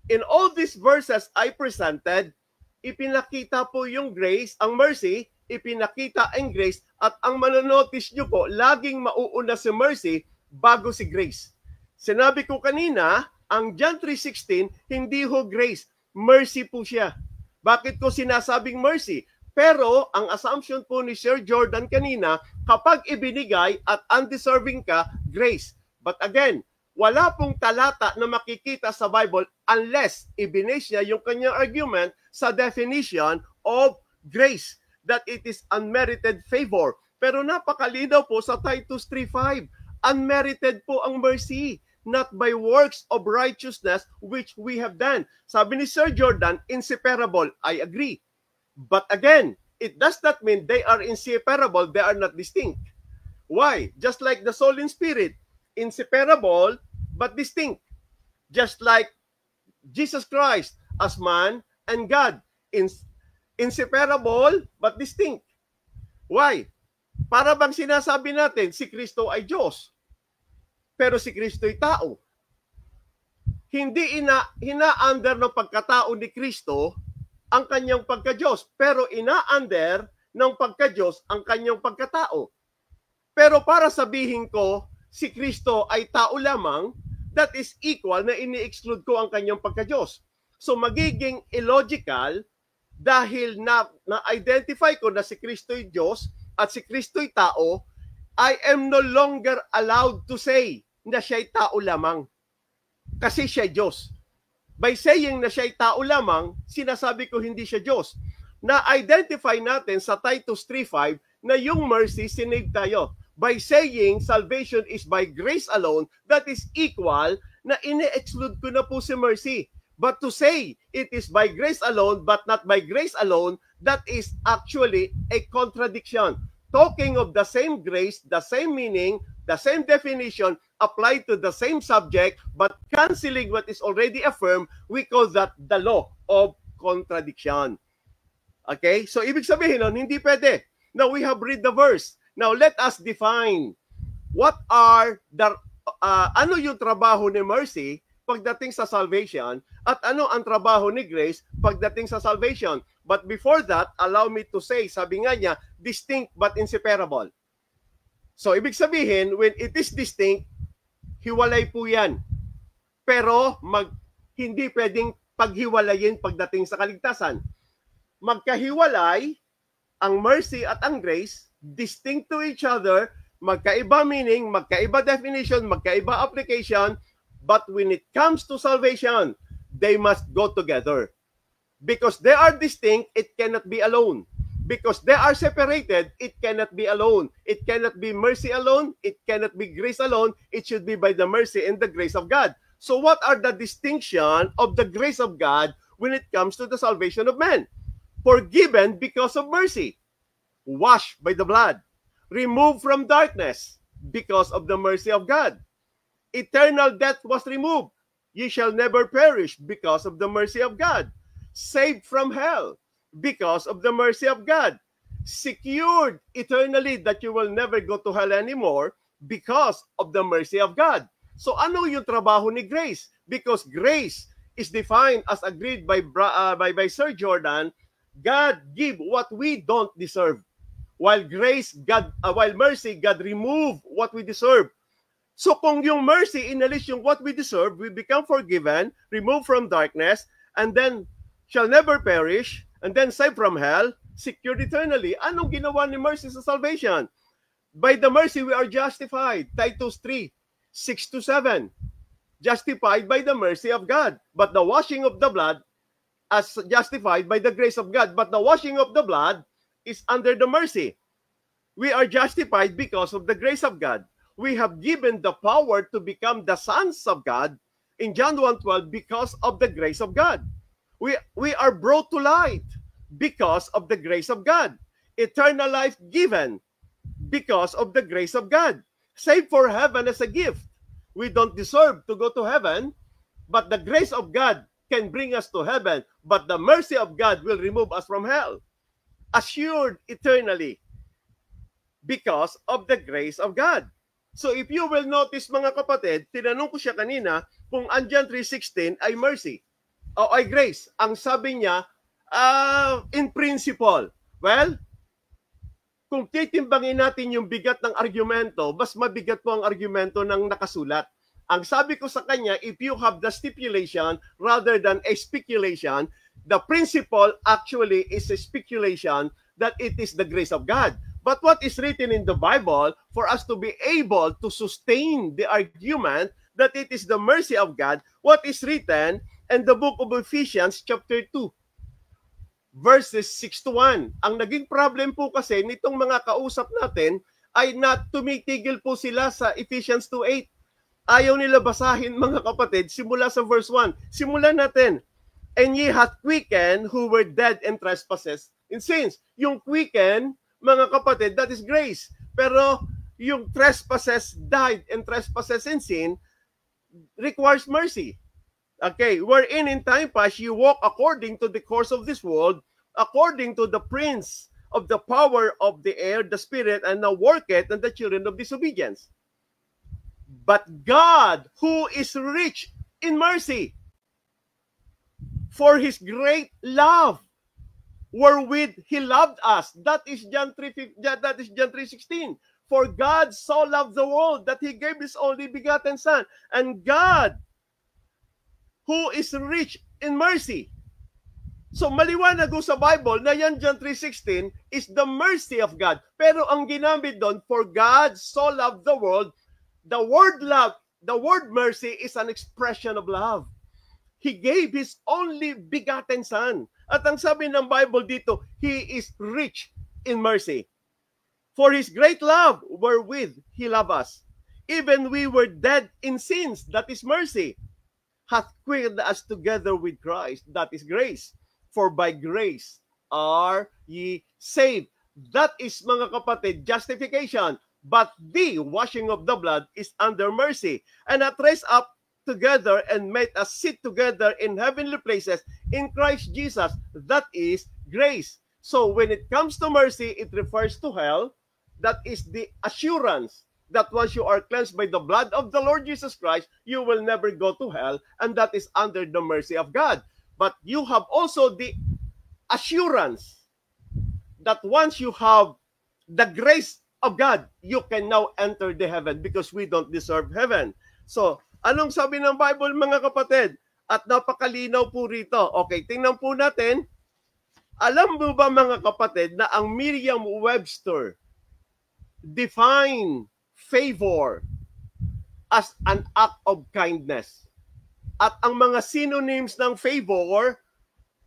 in all these verses I presented, ipinakita po yung grace, ang mercy, ipinakita ang grace, at ang manonotice nyo po, laging mauuna si mercy bago si grace. Sinabi ko kanina, ang John 3:16, hindi ho grace, mercy po siya. Bakit ko sinasabing mercy? Pero ang assumption po ni Sir Jordan kanina, kapag ibinigay at undeserving ka, grace. But again, wala pong talata na makikita sa Bible unless ibinase niya yung kanyang argument sa definition of grace, that it is unmerited favor. Pero napakalinaw po sa Titus 3:5, unmerited po ang mercy, not by works of righteousness which we have done. Sabi ni Sir Jordan, inseparable. I agree. But again, it does not mean they are inseparable, they are not distinct. Why? Just like the soul and spirit, inseparable but distinct. Just like Jesus Christ as man and God, inseparable but distinct. Why? Para bang sinasabi natin si Kristo ay Diyos, pero si Kristo ay tao. Hindi ina-under ng pagkatao ni Kristo ang kanyang pagka-Diyos, pero ina-under ng pagka-Diyos ang kanyang pagkatao. Pero para sabihin ko, si Kristo ay tao lamang, that is equal na ini-exclude ko ang kanyang pagka-Diyos. So magiging illogical dahil na-identify ko na si Kristo'y Diyos at si Kristo'y tao, I am no longer allowed to say na siya'y tao lamang. Kasi siya'y Diyos. By saying na siya'y tao lamang, sinasabi ko hindi siya Diyos. Na-identify natin sa Titus 3:5 na yung mercy, sinave tayo. By saying salvation is by grace alone, that is equal na ine-exclude ko na po si mercy. But to say it is by grace alone but not by grace alone, that is actually a contradiction. Talking of the same grace, the same meaning, the same definition, applied to the same subject, but canceling what is already affirmed, we call that the law of contradiction. Okay? So, ibig sabihin nun, hindi pwede. Now, we have read the verse. Now, let us define what are the, ano yung trabaho ni mercy pagdating sa salvation at ano ang trabaho ni grace pagdating sa salvation. But before that, allow me to say, sabi nga niya, distinct but inseparable. So, ibig sabihin, when it is distinct, hiwalay po yan. Pero, hindi pwedeng paghiwalayin pagdating sa kaligtasan. Magkahiwalay ang mercy at ang grace, distinct to each other, magkaiba meaning, magkaiba definition, magkaiba application, but when it comes to salvation, they must go together. Because they are distinct, it cannot be alone. Because they are separated, it cannot be alone. It cannot be mercy alone, it cannot be grace alone, it should be by the mercy and the grace of God. So what are the distinction of the grace of God when it comes to the salvation of men? Forgiven because of mercy. Washed by the blood, removed from darkness because of the mercy of God. Eternal death was removed. Ye shall never perish because of the mercy of God. Saved from hell because of the mercy of God. Secured eternally that you will never go to hell anymore because of the mercy of God. So ano yung trabaho ni grace? Because grace is defined as agreed by Sir Jordan, God give what we don't deserve. While mercy, God remove what we deserve. So kung yung mercy inalis yung what we deserve, we become forgiven, removed from darkness, and then shall never perish, and then saved from hell, secured eternally. Anong ginawa ni mercy sa salvation? By the mercy, we are justified. Titus 3:6-7. Justified by the mercy of God. But the washing of the blood, as justified by the grace of God. But the washing of the blood is under the mercy. We are justified because of the grace of God. We have given the power to become the sons of God in John 1:12 because of the grace of God. We are brought to light because of the grace of God. Eternal life given because of the grace of God. Saved for heaven as a gift. We don't deserve to go to heaven, but the grace of God can bring us to heaven, but the mercy of God will remove us from hell. Assured eternally because of the grace of God. So if you will notice mga kapatid, tinanong ko siya kanina kung ang John 3:16 ay mercy o ay grace. Ang sabi niya, in principle. Well, kung titimbangin natin yung bigat ng argumento, mas mabigat po ang argumento ng nakasulat. Ang sabi ko sa kanya, if you have the stipulation rather than a speculation, the principle actually is a speculation that it is the grace of God. But what is written in the Bible, for us to be able to sustain the argument that it is the mercy of God, what is written in the book of Ephesians chapter 2, verses 6-1. Ang naging problem po kasi nitong mga kausap natin ay tumitigil po sila sa Ephesians 2:8. Ayaw nila basahin mga kapatid simula sa verse 1. Simulan natin. And ye hath quickened who were dead in trespasses and sins. Yung quicken, mga kapatid, that is grace. Pero yung trespasses, died in trespasses and sin, requires mercy. Okay, wherein in time past you walk according to the course of this world, according to the prince of the power of the air, the spirit, and now worketh in the children of disobedience. But God, who is rich in mercy, for his great love, wherewith he loved us. That is John 3:16. For God so loved the world that He gave His only begotten Son. And God, who is rich in mercy. So maliwanag sa Bible na yan John 3:16 is the mercy of God. Pero ang ginamit doon, for God so loved the world, the word love, the word mercy is an expression of love. He gave His only begotten Son. At ang sabi ng Bible dito, He is rich in mercy. For His great love wherewith He loved us, even we were dead in sins, that is mercy, hath quickened us together with Christ, that is grace. For by grace are ye saved. That is, mga kapatid, justification. But the washing of the blood is under mercy, and hath raised up together and made us sit together in heavenly places in Christ Jesus. That is grace. So when it comes to mercy, it refers to hell. That is the assurance that once you are cleansed by the blood of the Lord Jesus Christ, you will never go to hell, and that is under the mercy of God. But you have also the assurance that once you have the grace of God, you can now enter the heaven because we don't deserve heaven. So, anong sabi ng Bible, mga kapatid? At napakalinaw po rito. Okay, tingnan po natin. Alam mo ba, mga kapatid, na ang Merriam-Webster define favor as an act of kindness. At ang mga synonyms ng favor,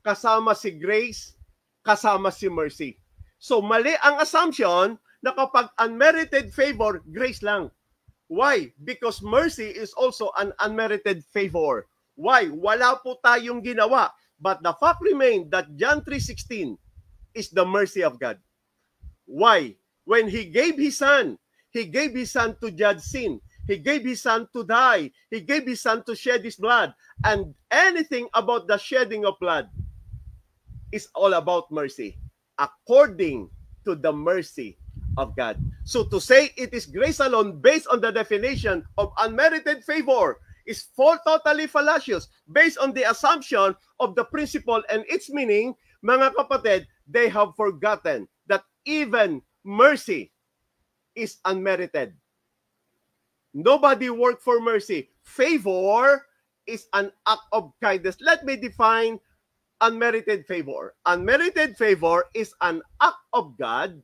kasama si grace, kasama si mercy. So mali ang assumption na kapag unmerited favor, grace lang. Why? Because mercy is also an unmerited favor. Why? Wala po tayong ginawa. But the fact remains that John 3:16 is the mercy of God. Why? When He gave His Son to judge sin. He gave His Son to die. He gave His Son to shed His blood. And anything about the shedding of blood is all about mercy, according to the mercy of God. So to say it is grace alone based on the definition of unmerited favor is totally fallacious based on the assumption of the principle and its meaning. Mga kapatid, they have forgotten that even mercy is unmerited. Nobody worked for mercy. Favor is an act of kindness. Let me define unmerited favor. Unmerited favor is an act of God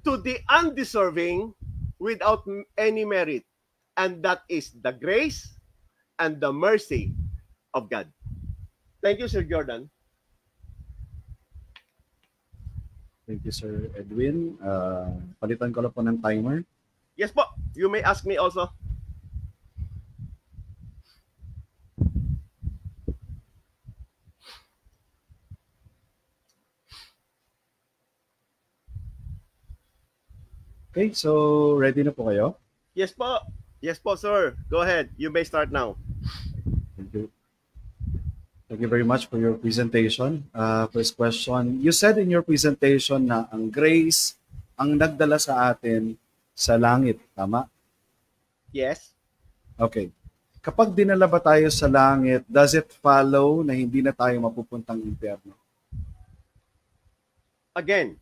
to the undeserving without any merit. And that is the grace and the mercy of God. Thank you, Sir Jordan. Thank you, Sir Edwin. Palitan ko lang po ng timer. Yes po. You may ask me also. Okay, so ready na po kayo? Yes po. Yes po, sir. Go ahead. You may start now. Thank you. Thank you very much for your presentation. First question, you said in your presentation na ang grace ang nagdala sa atin sa langit, tama? Yes. Okay. Kapag dinala ba tayo sa langit, does it follow na hindi na tayo mapupuntang impyerno? Again,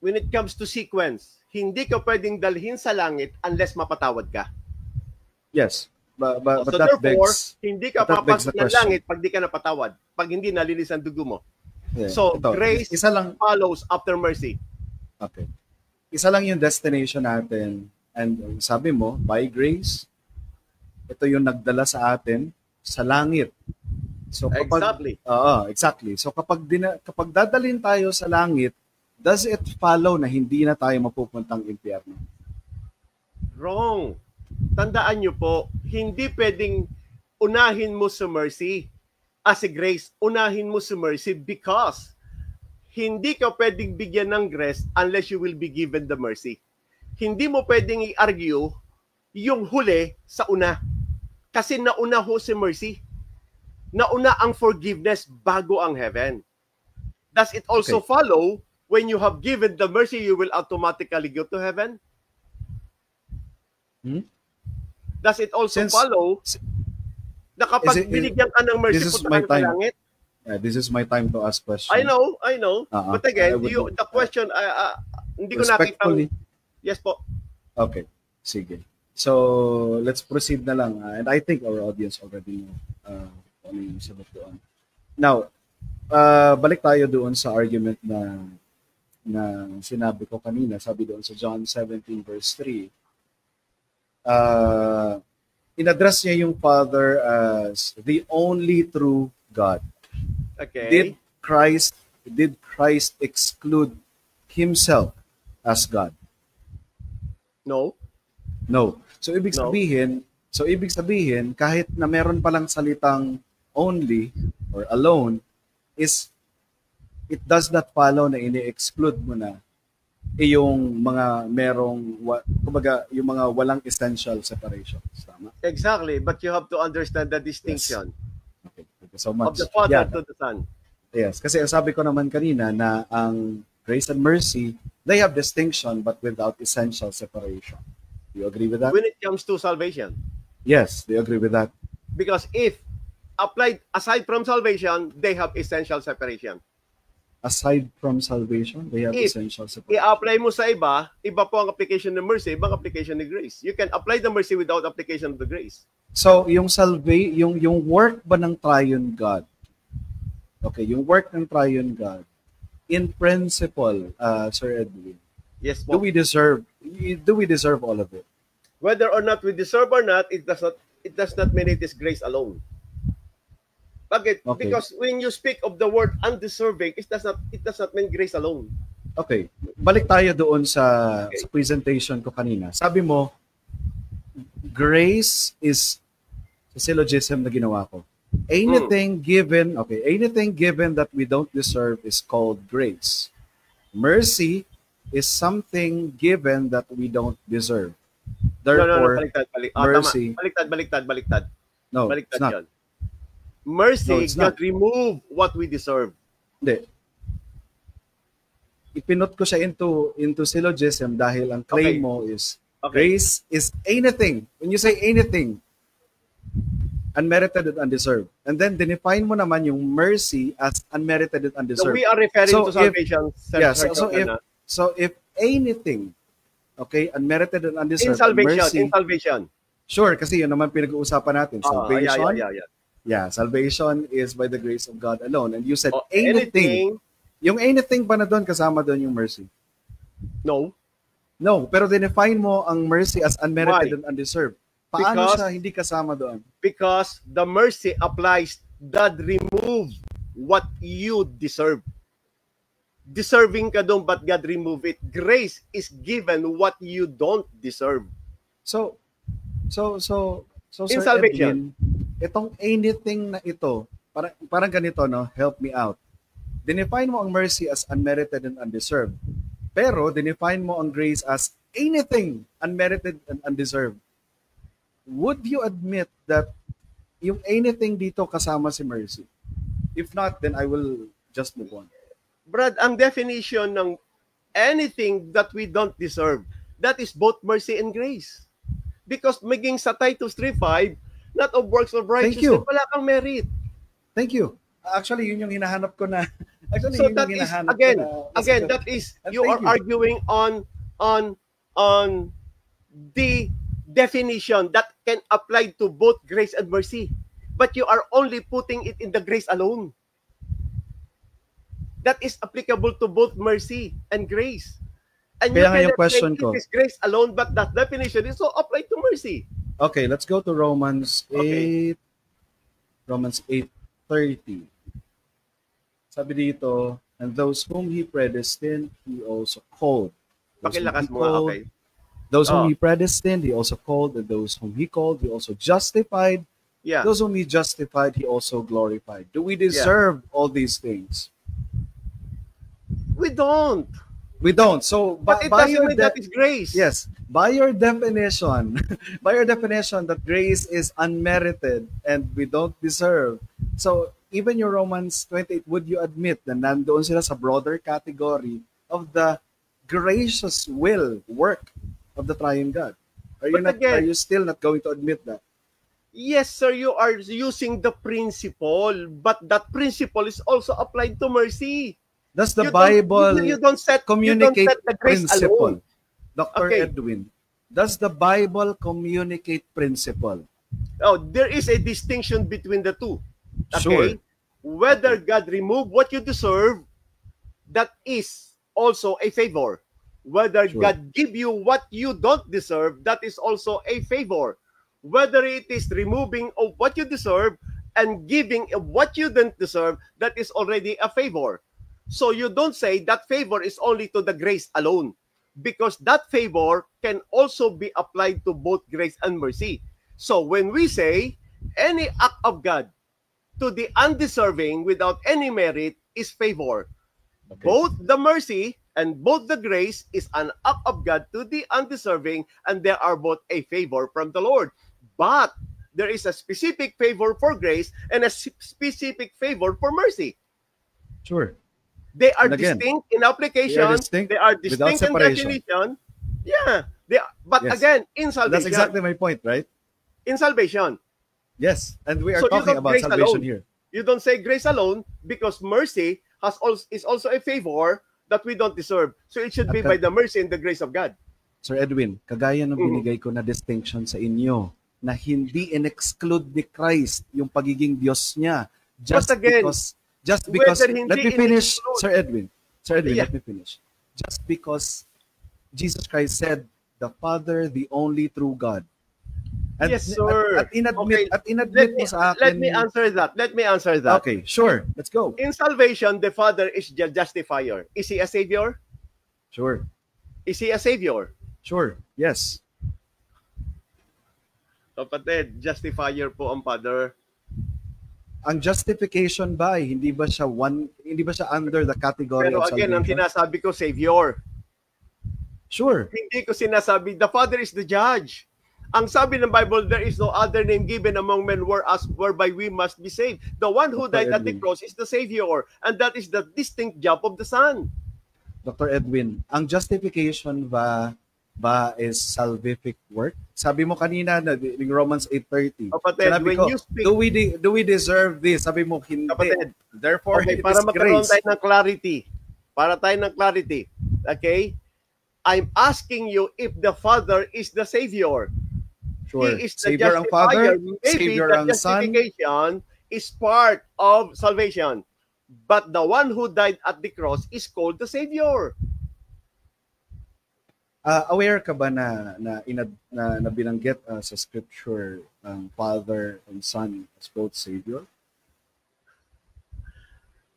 when it comes to sequence, hindi ka pwedeng dalhin sa langit unless mapatawad ka. Yes. But so that therefore, begs, hindi ka papasok ng langit pag di ka napatawad, pag hindi nalinis ang dugo mo. Yeah. So, Ito, grace isa lang, follows after mercy. Okay. Isa lang yung destination natin. And sabi mo, by grace, ito yung nagdala sa atin sa langit. So kapag, exactly. So kapag dadalhin tayo sa langit, does it follow na hindi na tayo mapupuntang impyerno? Wrong. Tandaan nyo po, hindi pwedeng unahin mo sa mercy. As a grace, unahin mo sa mercy because hindi ka pwedeng bigyan ng grace unless you will be given the mercy. Hindi mo pwedeng i-argue yung huli sa una. Kasi nauna ho si mercy. Nauna ang forgiveness bago ang heaven. Does it also follow when you have given the mercy, you will automatically go to heaven? Does it also follow na kapag binigyan ka ng mercy, punta ka sa langit? This is my time to ask questions. I know. But again, the question, hindi ko nakita. Respectfully. Yes po. Okay, sige. So, let's proceed na lang. And I think our audience already know ano yung sagot doon. Now, balik tayo doon sa argument na sinabi ko kanina. Sabi doon sa John 17 verse 3. In-address niya yung Father as the only true God. Okay. Did Christ exclude himself as God? No. No. So ibig sabihin kahit na meron palang salitang only or alone is it does not follow na ini-exclude mo na yung mga kumbaga yung mga walang essential separations. Tama? Exactly, but you have to understand the distinction. Yes. Okay. Thank you so much. Of the Father to the Son. Yes, kasi ang sabi ko naman kanina na ang grace and mercy, they have distinction but without essential separation. Do you agree with that? When it comes to salvation. Yes, do you agree with that? Because if applied aside from salvation, they have essential separation. Aside from salvation, they have essential separation. I-apply mo sa iba po ang application ng mercy, ibang application ng grace. You can apply the mercy without application of the grace. So, yung work ba ng triune God? Okay, yung work ng triune God, in principle, Sir Edwin, yes, po. do we deserve all of it? Whether or not we deserve or not, it does not mean it is grace alone. Bakit? Okay. Because when you speak of the word undeserving, it does not mean grace alone. Okay. Balik tayo doon sa presentation ko kanina. Sabi mo, grace is sa syllogism na ginawa ko. Anything given that we don't deserve is called grace. Mercy is something given that we don't deserve. Therefore, mercy. Baliktad. No, it's not. Yun. Mercy God remove what we deserve. Hindi. Ipinot ko siya into syllogism dahil ang claim mo is grace is anything. When you say anything, unmerited and undeserved. And then define mo naman yung mercy as unmerited and undeserved. So we are referring to salvation. So if anything, unmerited and undeserved. In salvation. Sure, kasi yun naman pinag-uusapan natin. Salvation. Yeah. Salvation is by the grace of God alone. And you said anything. Yung anything ba na doon, kasama doon yung mercy? No, pero define mo ang mercy as unmerited and undeserved. Paano siya hindi kasama doon? Because the mercy applies, God remove what you deserve. Deserving ka doon, but God remove it. Grace is given what you don't deserve. So in Sir salvation, Edwin, itong anything na ito, parang ganito, no? Help me out. Define mo ang mercy as unmerited and undeserved. Pero define mo ang grace as anything unmerited and undeserved. Would you admit that yung anything dito kasama si mercy? If not, then I will just move on. Brad, ang definition ng anything that we don't deserve, that is both mercy and grace. Because maging sa Titus 3:5, not of works of righteousness, wala kang merit. Thank you. Actually, yun yung hinahanap ko na. Actually, so that is, again, that is, you are arguing on the definition that can apply to both grace and mercy. But you are only putting it in the grace alone. That is applicable to both mercy and grace. And kaya you cannot say it is grace alone, but that definition is so applied to mercy. Okay, let's go to Romans 8. Romans 8:30. Sabi dito, and those whom He predestined, He also called. Pakilakas mo nga, okay. Those whom He predestined, He also called. And those whom He called, He also justified. Yeah. Those whom He justified, He also glorified. Do we deserve all these things? We don't. We don't. So, but it doesn't mean that is grace. Yes. By your definition, that grace is unmerited and we don't deserve. So, even your Romans 28, would you admit na nandoon sila sa broader category of the gracious work of the triune God? Are you still not going to admit that? Yes, sir, you are using the principle, but that principle is also applied to mercy. Does the Bible you don't set communicate the grace principle? alone. Dr. Okay. Edwin, does the Bible communicate principle? Oh, there is a distinction between the two. Sure. Okay? Whether God remove what you deserve, that is also a favor. Whether Sure. God give you what you don't deserve, that is also a favor. Whether it is removing of what you deserve and giving of what you don't deserve, that is already a favor. So you don't say that favor is only to the grace alone, because that favor can also be applied to both grace and mercy. So when we say any act of God to the undeserving without any merit is favor, Okay. both the mercy and both the grace is an act of God to the undeserving, and they are both a favor from the Lord. But there is a specific favor for grace and a specific favor for mercy. Sure. They are And again, distinct in application. They are without distinct in separation. definition. Yeah. But Yes. again, in salvation. That's exactly my point, right? In salvation. Yes, and we are So you talking don't about grace salvation alone. here. You don't say grace alone, because mercy is also a favor that we don't deserve. So it should be by the mercy and the grace of God. Sir Edwin, kagaya ng Mhm. binigay ko na distinction sa inyo, na hindi in-exclude ni Christ yung pagiging Diyos niya. Just But again, because, whether hindi let me finish, in-exclude- Sir Edwin, Yeah. let me finish. Just because Jesus Christ said, the Father, the only true God. And, Yes, sir. At inadmit mo sa akin. Let me answer that. Okay, sure. Let's go. In salvation, the Father is the justifier. Is He a Savior? Sure. Is He a Savior? Sure. Yes. Kapatid, justifier po ang Father. Ang justification ba ay hindi ba siya under the category Pero of again, ang salvation? sinasabi ko, Savior. Sure. Hindi ko sinasabi, the Father is the judge. Ang sabi ng Bible, there is no other name given among men whereby we must be saved. The one who Dr. died at the Edwin. cross is the Savior, and that is the distinct job of the Son. Dr. Edwin, ang justification ba is salvific work? Sabi mo kanina na in Romans 8:30. Kapatid, Sinabi when ko, you speak- do we deserve this? Sabi mo hindi. Kapatid, Therefore, okay, it para is magkaroon grace. tayo ng clarity. Okay? I'm asking you if the Father is the Savior. Sure. He is the Savior ang Father, justifier. Maybe Savior the ang Son. justification is part of salvation. But the one who died at the cross is called the Savior. Aware ka ba na binanggit sa scripture ang Father and Son as both Savior?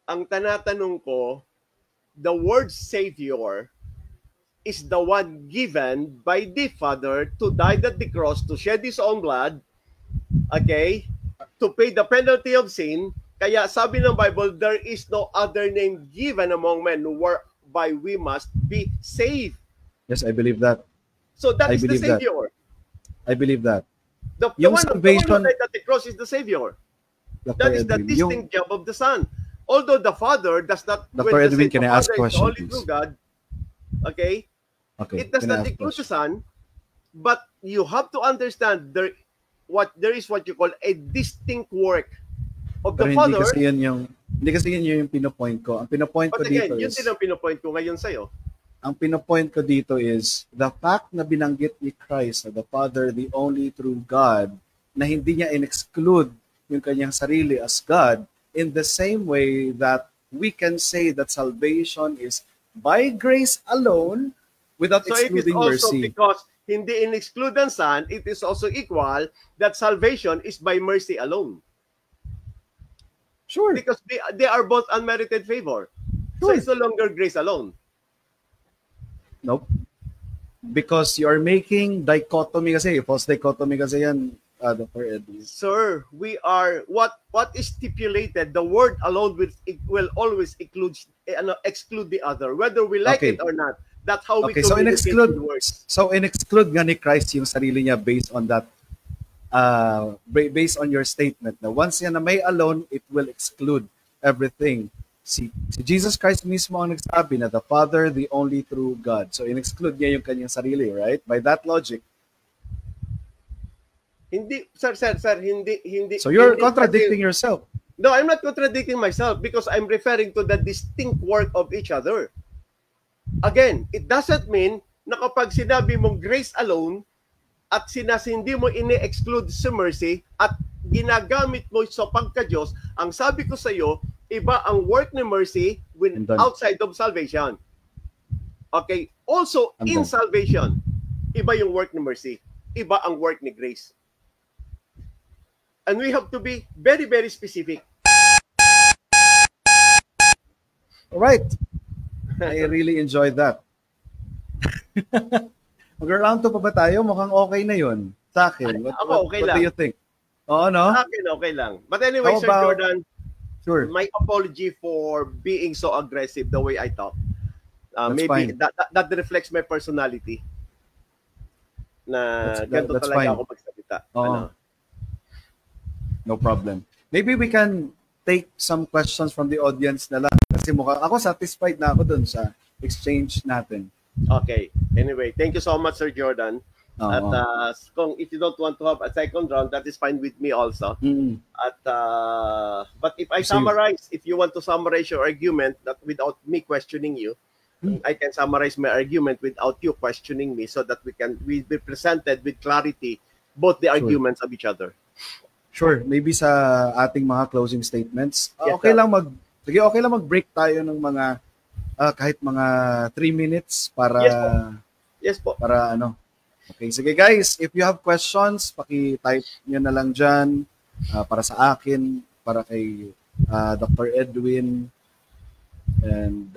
Ang tanatanong ko, the word Savior is the one given by the Father to die at the cross, to shed His own blood, okay, to pay the penalty of sin. Kaya sabi ng Bible, there is no other name given among men whereby we must be saved. Yes, I believe that. So that I is the believe that. Savior. I believe that. The Yung one salvation- who died at the cross is the Savior. Dr. That is the Edwin, distinct job of the Son. Although the Father does not... Dr. when Edwin, the can I ask Father is question, the only please? true God, okay, Okay, it does can I not ask include the question? Son, but you have to understand there is what you call a distinct work of the Pero Father. hindi kasi yun yung pinopoint ko. Ang pinopoint ko But again, dito yun is, din ang pinopoint ko ngayon sa'yo. ang pinopoint ko dito is the fact na binanggit ni Christ na the Father, the only true God, na hindi niya in-exclude yung kanyang sarili as God, in the same way that we can say that salvation is by grace alone without So it is excluding also mercy. because hindi in-exclude ang Son, it is also equal that salvation is by mercy alone. Sure. Because they are both unmerited favor. So Sure. it's no longer grace alone. Nope. Because you are making dichotomy kasi, false dichotomy kasi yan, Dr. Edwin. Sir, we are what is stipulated. The word alone will always exclude the other, whether we like Okay. it or not. That's how we Okay, so communicate in-exclude, with words. so in-exclude nga ni Christ yung sarili niya based on that, based on your statement na once yan na may alone, it will exclude everything. Si Jesus Christ mismo ang nagsabi na the Father, the only true God. So in-exclude niya yung kanyang sarili, right? By that logic. Hindi, sir, hindi. So you're hindi contradicting yourself. No, I'm not contradicting myself because I'm referring to the distinct work of each other. Again, it doesn't mean na kapag sinabi mong grace alone at hindi mo ini-exclude si mercy at ginagamit mo sa pagka-Diyos, ang sabi ko sa iyo, iba ang work ni mercy when outside of salvation. Okay? Also, in salvation, iba yung work ni mercy. Iba ang work ni grace. And we have to be very, very specific. All right. I really enjoyed that. Mag-round 2 pa ba tayo? Mukhang okay na yun. Sa akin. What do you think? Oo, no? Sa akin, okay lang. But anyway, Sir Jordan, sure. My apology for being so aggressive the way I talk. Maybe that reflects my personality. Na ganito talaga fine. Ako magsalita. Ano? No problem. Maybe we can take some questions from the audience na lang. Kasi mukhang ako satisfied na ako dun sa exchange natin. Okay. Anyway, thank you so much, Sir Jordan. At kung if you don't want to have a second round, that is fine with me also. Mm-hmm. At but if I summarize, if you want to summarize your argument that without me questioning you, I can summarize my argument without you questioning me so that we be presented with clarity both the arguments of each other. Sure, maybe sa ating mga closing statements. Okay lang mag-break tayo ng mga kahit mga 3 minutes para Yes po. Para ano. Okay, sige guys, if you have questions, paki-type niyo na lang diyan para sa akin, para kay Dr. Edwin. And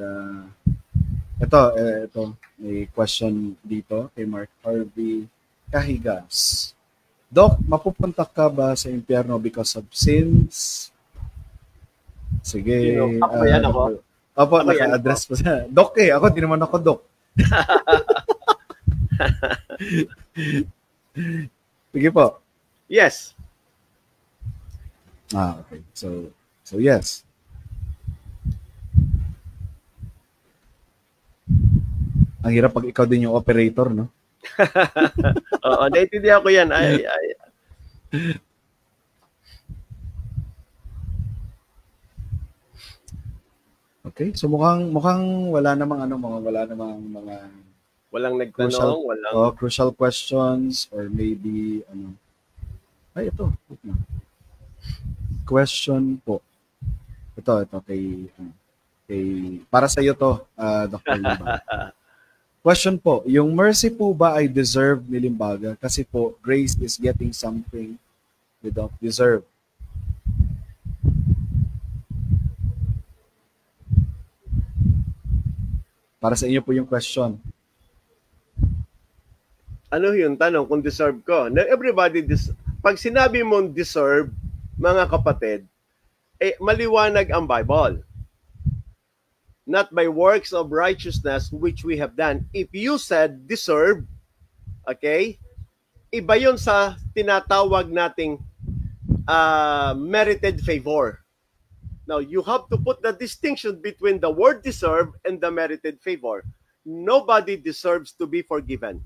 ito may question dito kay Mark Harvey Kahigas. Doc, mapupunta ka ba sa impyerno because of sins? Sige. Ako yan ako. Opo, naka-address po sa Doc ako, di naman ako Doc. Sige po. Yes. Okay. So yes. Ang hirap pag ikaw din yung operator, no? Oo, naintindihan ko yan. Okay, so mukhang wala namang walang nagtanong, crucial questions or maybe ito. Question po. Ito kay para sa iyo to, Dr. Limbaga. Question po, yung mercy po ba ay deserved ni Limbaga? Kasi po, grace is getting something we don't deserve. Para sa inyo po yung question. Ano yung tanong kung deserve ko? Now, pag sinabi mong deserve, mga kapatid, maliwanag ang Bible. Not by works of righteousness which we have done. If you said deserve, okay, iba yun sa tinatawag nating merited favor. Now, you have to put the distinction between the word deserve and the merited favor. Nobody deserves to be forgiven.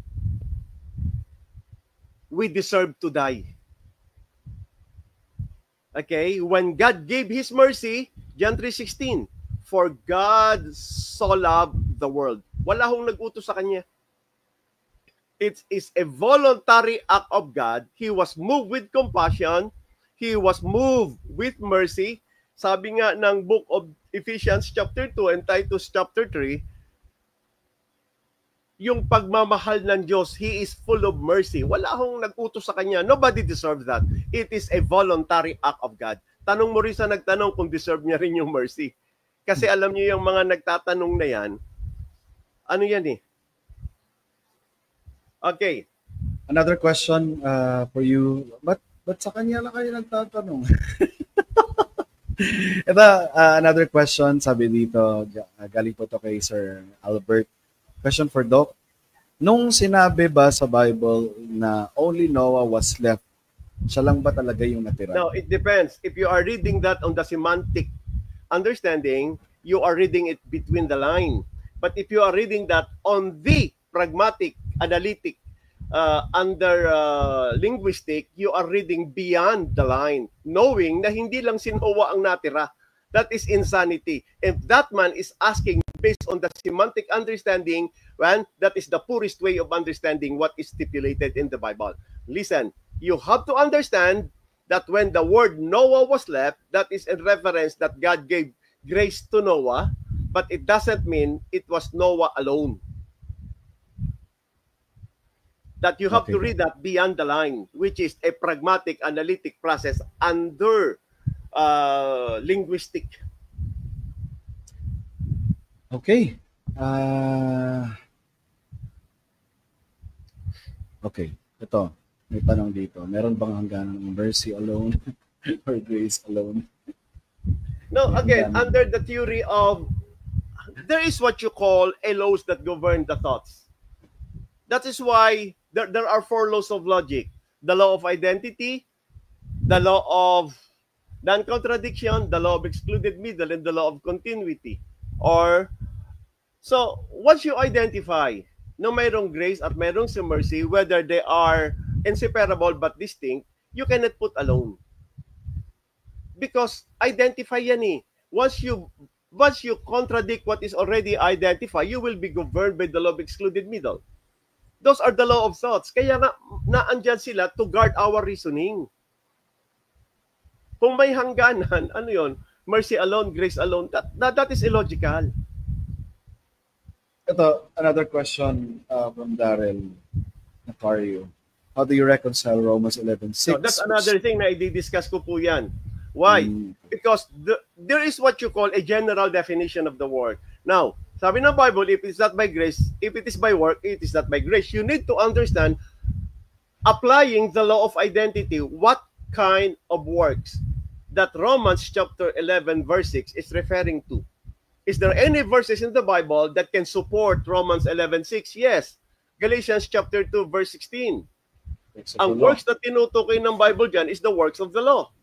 We deserve to die. Okay, when God gave His mercy, John 3:16, for God so loved the world. Wala hong nag-utos sa Kanya. It is a voluntary act of God. He was moved with compassion. He was moved with mercy. Sabi nga ng book of Ephesians chapter 2 and Titus chapter 3, yung pagmamahal ng Diyos, He is full of mercy. Wala hong nag-utos sa Kanya. Nobody deserves that. It is a voluntary act of God. Tanong mo rin sa nagtanong kung deserve niya rin yung mercy. Kasi alam niyo yung mga nagtatanong na yan, ano yan eh? Okay. Another question for you. Ba't sa kanya lang kayo nagtatanong? Ito, another question, sabi dito, galing po to kay Sir Albert. Question for Doc. Nung sinabi ba sa Bible na only Noah was left, siya lang ba talaga yung natira? No, it depends. If you are reading that on the semantic understanding, you are reading it between the line. But if you are reading that on the pragmatic, analytic under linguistic, you are reading beyond the line, knowing na hindi lang si Noah ang natira. That is insanity. If that man is asking based on the semantic understanding, well, that is the purest way of understanding what is stipulated in the Bible. Listen, you have to understand that when the word Noah was left, that is in reference that God gave grace to Noah, but it doesn't mean it was Noah alone. That you have to read that beyond the line, which is a pragmatic analytic process under linguistic. Okay. Okay. Ito, may tanong dito. Meron bang hangganan ng mercy alone or grace alone? No, again, under the theory of, there is what you call a laws that govern the thoughts. That is why there are 4 laws of logic. The law of identity, the law of non-contradiction, the law of excluded middle, and the law of continuity. So, once you identify na mayroong grace at mayroong mercy, whether they are inseparable but distinct, you cannot put alone. Because identify yan eh. Once you contradict what is already identified, you will be governed by the law of excluded middle. Those are the law of thoughts. Kaya nga, naandyan sila to guard our reasoning. Kung may hangganan, ano yon? Mercy alone, grace alone, that is illogical. Ito, another question from Daryl Nacario. How do you reconcile Romans 11:6? So that's another thing na i-discuss ko po yan. Why? Because there is what you call a general definition of the word. Now, sabi ng Bible, if it's not by grace, if it is by work, it is not by grace. You need to understand, applying the law of identity, what kind of works that Romans chapter 11 verse 6 is referring to. Is there any verses in the Bible that can support Romans 11:6? Yes. Galatians chapter 2 verse 16. Ang works na tinutukoy ng Bible dyan is the works of the law.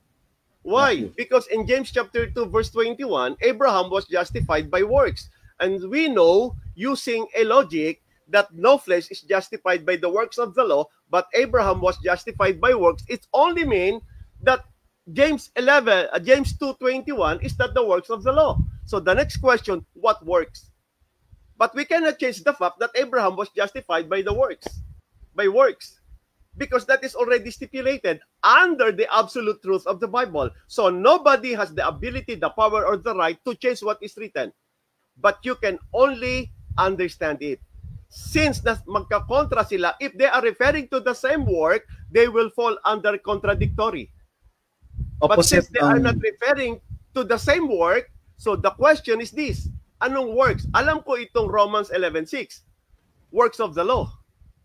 Why? Because in James chapter 2 verse 21, Abraham was justified by works. And we know, using a logic, that no flesh is justified by the works of the law, but Abraham was justified by works. It only means that James 2:21 is not the works of the law. So the next question, what works? But we cannot change the fact that Abraham was justified by the works, because that is already stipulated under the absolute truth of the Bible. So nobody has the ability, the power, or the right to change what is written. But you can only understand it. Since magkakontra sila, if they are referring to the same work, they will fall under contradictory. But since they are not referring to the same work, so the question is this, anong works? Alam ko itong Romans 11:6, works of the law.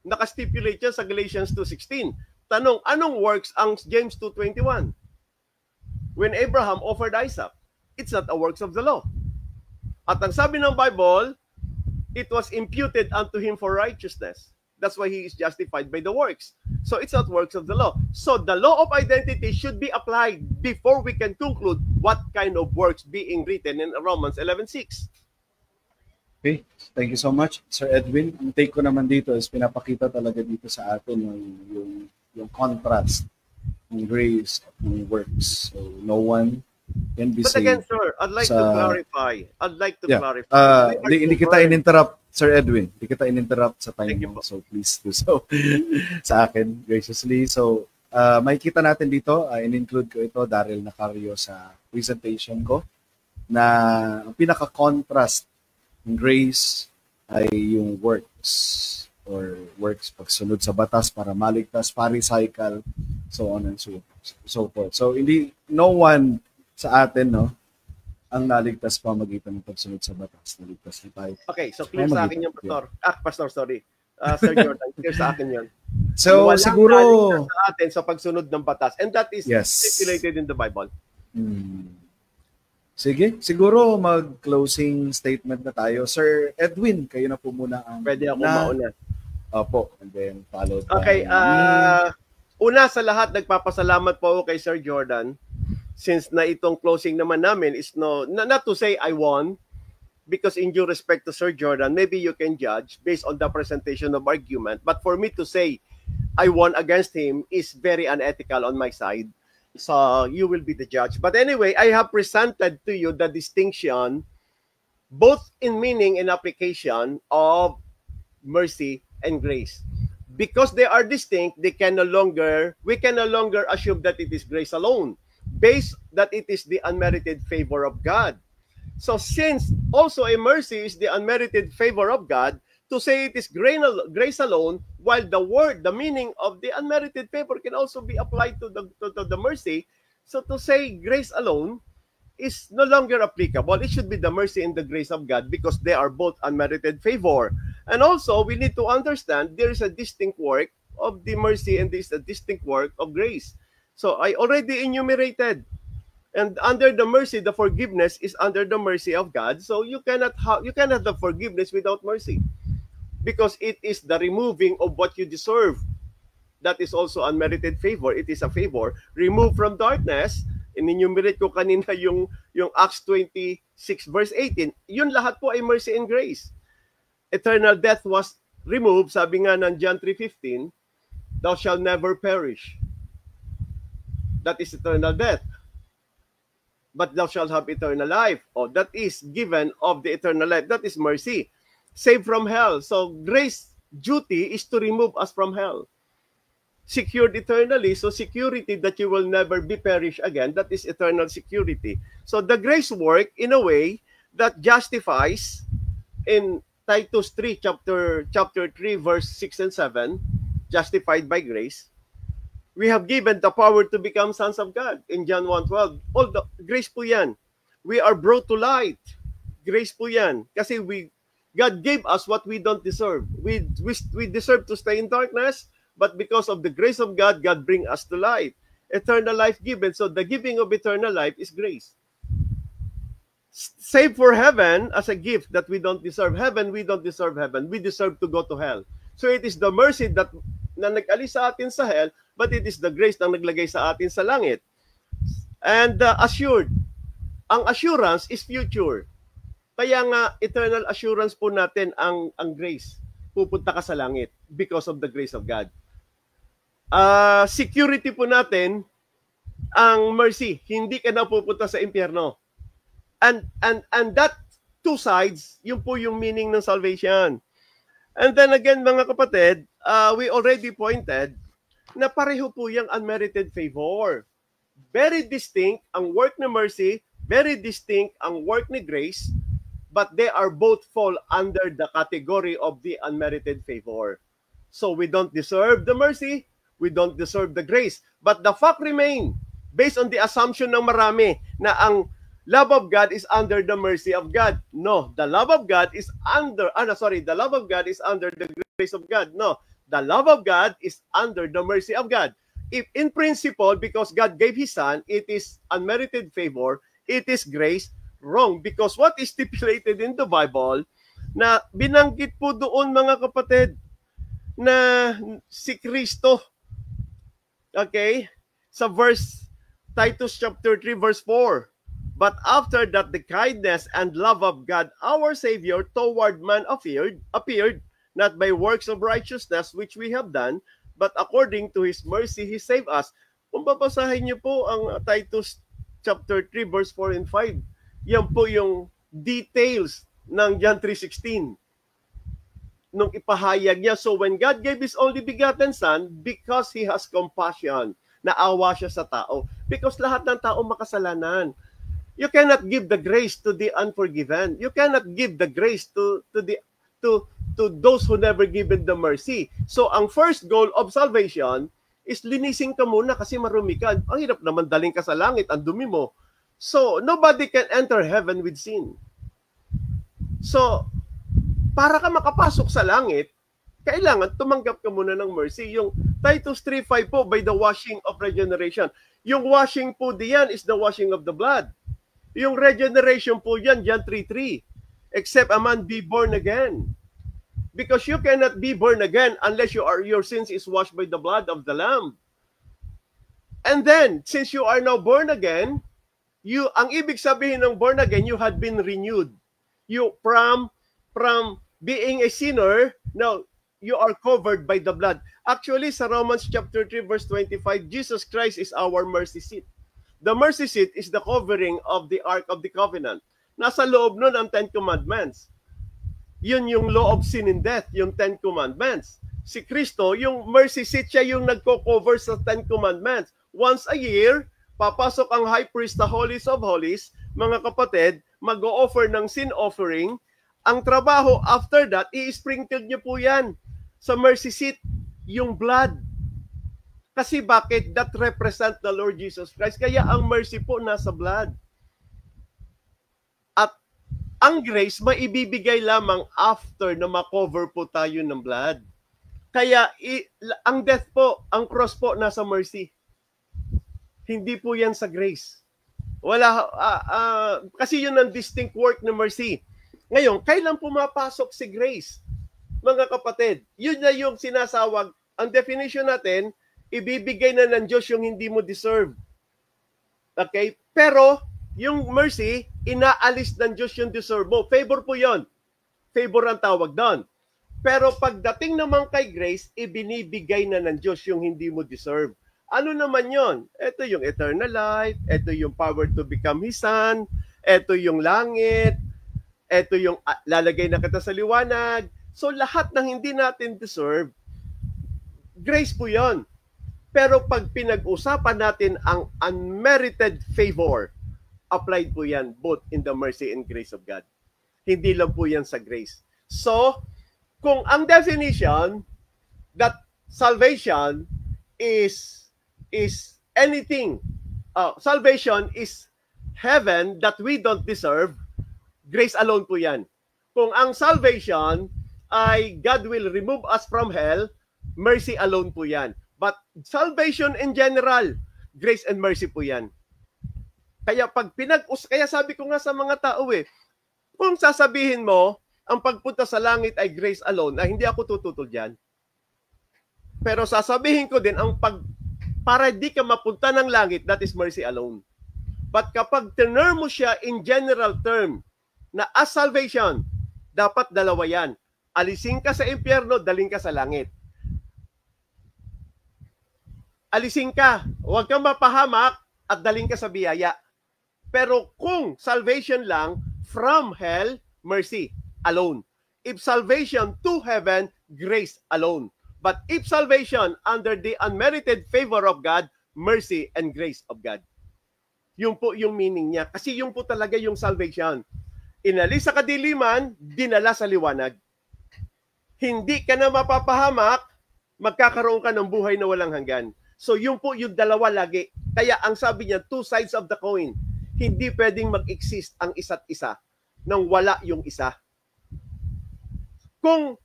Nakastipulate yan sa Galatians 2:16. Tanong, anong works ang James 2:21? When Abraham offered Isaac, it's not a works of the law. At ang sabi ng Bible, it was imputed unto him for righteousness. That's why he is justified by the works. So it's not works of the law. So the law of identity should be applied before we can conclude what kind of works being written in Romans 11:6. Okay, thank you so much, Sir Edwin. Ang take ko naman dito is pinapakita talaga dito sa atin yung contrast ng grace at ng works. So no one can be saved. But again, sir, I'd like to clarify. Hindi kita in-interrupt, Sir Edwin. Hindi kita in-interrupt sa time mo. So please do so sa akin graciously. So makikita natin dito, in-include ko ito, Daryl Nacario, sa presentation ko, na ang pinaka-contrast ng grace ay yung works, or works pagsunod sa batas para maligtas, pharisaical, so on and so forth. So no one sa atin, no, ang naligtas pamagitan ng pagsunod sa batas. Naligtas na tayo. Okay, so clear sa akin yung Pastor, sorry. Sir Jordan, clear sa akin yun. So walang siguro sa atin sa pagsunod ng batas, and that is stipulated in the Bible. Sige, siguro mag-closing statement na tayo. Sir Edwin, kayo na po muna ang pwede ako mauna. Opo, and then followed by okay, una sa lahat, nagpapasalamat po ako kay Sir Jordan, since na itong closing naman namin is not to say I won, because in due respect to Sir Jordan, maybe you can judge based on the presentation of argument, but for me to say I won against him is very unethical on my side. So you will be the judge. But anyway, I have presented to you the distinction, both in meaning and application, of mercy and grace. Because they are distinct, we can no longer assume that it is grace alone, based that it is the unmerited favor of God. So since also a mercy is the unmerited favor of God, to say it is grace alone, while the meaning of the unmerited favor can also be applied to the mercy, so to say grace alone is no longer applicable. It should be the mercy and the grace of God, because they are both unmerited favor. And also, we need to understand there is a distinct work of the mercy and there is a distinct work of grace. So I already enumerated. And under the mercy, the forgiveness is under the mercy of God. So you cannot have the forgiveness without mercy, because it is the removing of what you deserve. That is also unmerited favor. It is a favor. Remove from darkness. In-enumerate ko kanina yung Acts 26 verse 18. Yun lahat po ay mercy and grace. Eternal death was removed. Sabi nga ng John 3:15, thou shalt never perish. That is eternal death. But thou shalt have eternal life. Oh, that is given of the eternal life. That is mercy. Saved from hell. So grace duty is to remove us from hell. Secured eternally, so security that you will never be perished again. That is eternal security. So the grace work in a way that justifies in Titus 3, chapter 3, verse 6 and 7, justified by grace. We have given the power to become sons of God in John 1:12. All the grace po yan. We are brought to light. Grace po yan. Kasi God gave us what we don't deserve. We deserve to stay in darkness, but because of the grace of God, God bring us to light. Eternal life given. So the giving of eternal life is grace. Save for heaven as a gift that we don't deserve. Heaven, we don't deserve heaven. We deserve to go to hell. So it is the mercy na nag-alis sa atin sa hell, but it is the grace na naglagay sa atin sa langit. And assured. Ang assurance is future. Kaya nga, eternal assurance po natin ang grace. Pupunta ka sa langit because of the grace of God. Security po natin ang mercy. Hindi ka na pupunta sa impyerno. And that two sides, yun po yung meaning ng salvation. And then again, mga kapatid, we already pointed na pareho po yung unmerited favor. Very distinct ang work ni mercy, very distinct ang work ni grace, but they are both fall under the category of the unmerited favor. So we don't deserve the mercy, we don't deserve the grace. But the fact remain, based on the assumption ng marami, na ang love of God is under the mercy of God. No, the love of God is under, the love of God is under the grace of God. No, the love of God is under the mercy of God. If in principle, because God gave His Son, it is unmerited favor, it is grace, wrong. Because what is stipulated in the Bible, na binanggit po doon mga kapatid, na si Kristo, okay, sa verse, Titus chapter 3 verse 4, but after that the kindness and love of God our Savior toward man appeared, not by works of righteousness which we have done, but according to His mercy He saved us. Kung babasahin niyo po ang Titus chapter 3 verse 4 and 5, yan po yung details ng John 3:16. Nung ipahayag niya, so when God gave His only begotten Son, because He has compassion, naawa siya sa tao. Because lahat ng tao makasalanan. You cannot give the grace to the unforgiven. You cannot give the grace to those who never given the mercy. So ang first goal of salvation is linisin ka muna kasi marumi ka. Ang hirap naman daling ka sa langit, ang dumi mo. So nobody can enter heaven with sin. So para ka makapasok sa langit, kailangan tumanggap ka muna ng mercy. Yung Titus 3:5 po, by the washing of regeneration. Yung washing po diyan is the washing of the blood. Yung regeneration po yan, John 3:3. Except a man be born again. Because you cannot be born again unless your sins is washed by the blood of the Lamb. And then, since you are now born again, ang ibig sabihin ng born again, you had been renewed. You from being a sinner, now you are covered by the blood. Actually, sa Romans chapter 3 verse 25, Jesus Christ is our mercy seat. The mercy seat is the covering of the Ark of the Covenant. Nasa loob nun ang Ten Commandments. Yun yung law of sin and death, yung Ten Commandments. Si Kristo, yung mercy seat, siya yung nagko-cover sa Ten Commandments. Once a year, papasok ang high priest sa Holies of Holies, mga kapatid, mag-o-offer ng sin offering. Ang trabaho after that, i-sprinkle nyo po yan sa mercy seat, yung blood. Kasi bakit? That represent the Lord Jesus Christ. Kaya ang mercy po nasa blood. At ang grace, maibibigay lamang after na makover po tayo ng blood. Kaya ang death po, ang cross po nasa mercy. Hindi po yan sa grace. Wala, kasi yun ang distinct work ng mercy. Ngayon, kailan pumapasok si grace? Mga kapatid, yun na yung sinasawag. Ang definition natin, ibibigay na ng Diyos yung hindi mo deserve. Okay? Pero, yung mercy, inaalis ng Diyos yung deserve mo. Favor po yon. Favor ang tawag doon. Pero pagdating naman kay grace, ibinibigay na ng Diyos yung hindi mo deserve. Ano naman yon? Ito yung eternal life, ito yung power to become His Son, ito yung langit, ito yung lalagay na kita sa liwanag. So lahat ng hindi natin deserve, grace po yon. Pero pag pinag-usapan natin ang unmerited favor, applied po yan both in the mercy and grace of God. Hindi lang po yan sa grace. So, kung ang definition that salvation is anything, salvation is heaven that we don't deserve, grace alone po yan. Kung ang salvation ay God will remove us from hell, mercy alone po yan. But salvation in general, grace and mercy po yan. Kaya kaya sabi ko nga sa mga tao kung sasabihin mo, ang pagpunta sa langit ay grace alone, hindi ako tututol dyan. Pero sasabihin ko din, para di ka mapunta ng langit, that is mercy alone. But kapag tinurn mo siya in general term, na as salvation, dapat dalawa yan. Alisin ka sa impyerno, daling ka sa langit. Alisin ka, huwag kang mapahamak, at daling ka sa biyaya. Pero kung salvation lang, from hell, mercy alone. If salvation to heaven, grace alone. But if salvation under the unmerited favor of God, mercy and grace of God. Yun po yung meaning niya. Kasi yun po talaga yung salvation. Inalis sa kadiliman, dinala sa liwanag. Hindi ka na mapapahamak, magkakaroon ka ng buhay na walang hanggan. So yun po yung dalawa lagi. Kaya ang sabi niya, two sides of the coin. Hindi pwedeng mag-exist ang isa't isa nang wala yung isa. Kung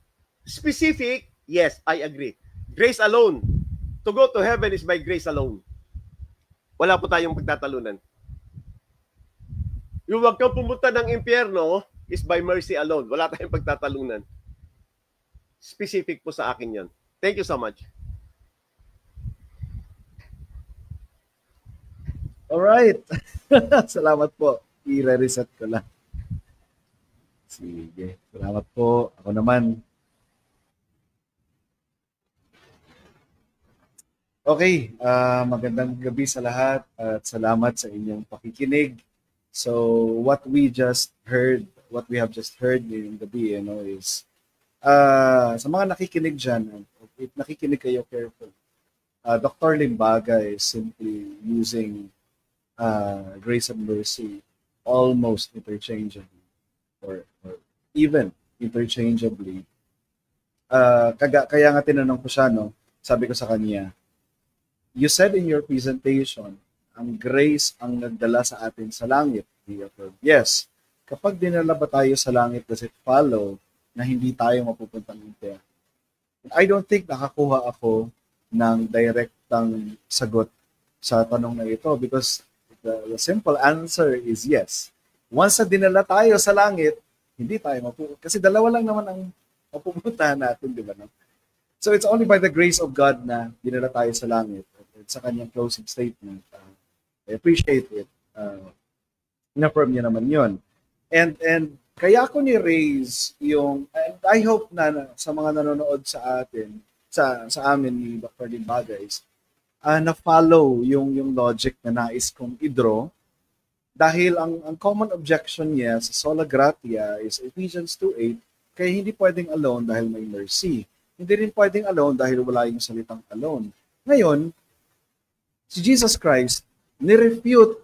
specific, yes, I agree. Grace alone. To go to heaven is by grace alone. Wala po tayong pagtatalunan. Yung wag kang pumunta ng impyerno is by mercy alone. Wala tayong pagtatalunan. Specific po sa akin yon. Thank you so much. Alright. Salamat po. I-reset ko lang. Sige. Salamat po. Ako naman. Okay. Magandang gabi sa lahat at salamat sa inyong pakikinig. So, what we have just heard ngayong gabi, is sa mga nakikinig dyan, if nakikinig kayo careful, Dr. Limbaga is simply using grace and mercy almost interchangeably or even interchangeably. Kaya nga tinanong ko siya, sabi ko sa kanya, you said in your presentation, ang grace ang nagdala sa atin sa langit. Yes, kapag dinala ba tayo sa langit, does it follow na hindi tayo mapupunta ng impyerno? I don't think nakakuha ako ng direktang sagot sa tanong na ito because the simple answer is yes. Once na dinala tayo sa langit, hindi tayo mapupunta. Kasi dalawa lang naman ang mapupuntahan natin, di ba? No? So it's only by the grace of God na dinala tayo sa langit. At sa kanyang closing statement, I appreciate it. Na-affirm niya naman yun. And Kaya ako ni-raise yung, and I hope na sa mga nanonood sa atin, sa amin ni Dr. Limbaga is, na-follow yung logic na nais kong i-draw. Dahil ang common objection niya sa Sola Gratia is Ephesians 2:8, kaya hindi pwedeng alone dahil may mercy. Hindi rin pwedeng alone dahil wala yung salitang alone. Ngayon, si Jesus Christ, nirefute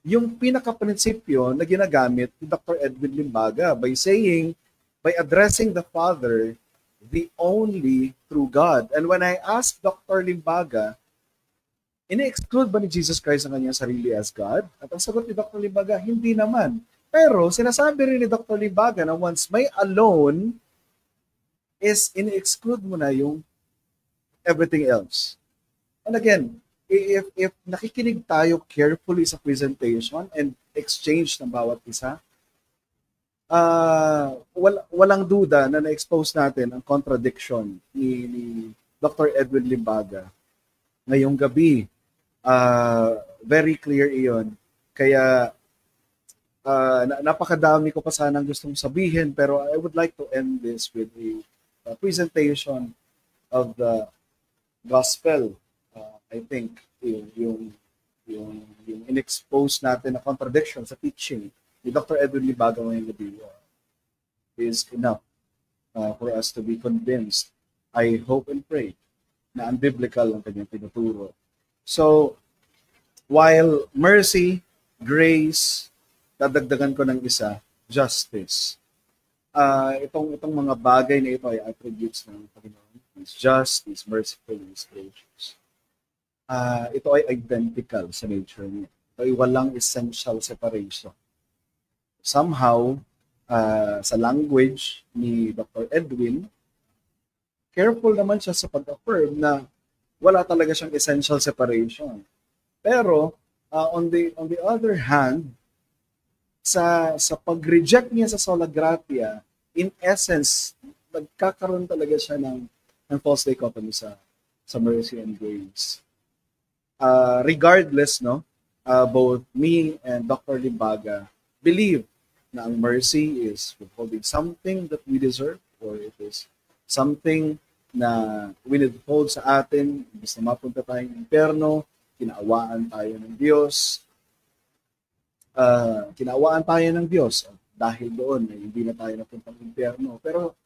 yung pinaka-prinsipyo na ginagamit ni Dr. Edwin Limbaga by saying, by addressing the Father, the only true God. And when I asked Dr. Limbaga, ini-exclude ba ni Jesus Christ ang kanyang sarili as God? At ang sagot ni Dr. Limbaga, hindi naman. Pero sinasabi rin ni Dr. Limbaga na once may alone, is ini-exclude mo na yung everything else. And again, if nakikinig tayo carefully sa presentation and exchange ng bawat isa, walang duda na na-expose natin ang contradiction ni Dr. Edwin Limbaga ngayong gabi. Very clear iyon. Kaya napakadami ko pa sanang gustong sabihin, pero I would like to end this with a presentation of the gospel. I think yung in-expose natin na contradiction sa teaching ni Dr. Edwin Limbaga ngayong gabi is enough for us to be convinced. I hope and pray na unbiblical ang kanyang tinuturo. So, while mercy, grace, dadagdagan ko ng isa, justice. Itong mga bagay na ito ay attributes ng Panginoon. He's just, He's merciful, He's gracious. Ito ay identical sa nature niya. Ito ay walang essential separation. Somehow, sa language ni Dr. Edwin, careful naman siya sa pag-affirm na wala talaga siyang essential separation. Pero, on the other hand, sa pag-reject niya sa Sola Gratia, in essence, nagkakaroon talaga siya ng false dichotomy sa mercy and grace. Regardless, both me and Dr. Limbaga believe na ang mercy is withholding something that we deserve, or it is something na withhold sa atin, imbis na mapunta tayong impyerno, kinaawaan tayo ng Diyos. Kinaawaan tayo ng Diyos dahil doon hindi na tayo napuntang impyerno. Pero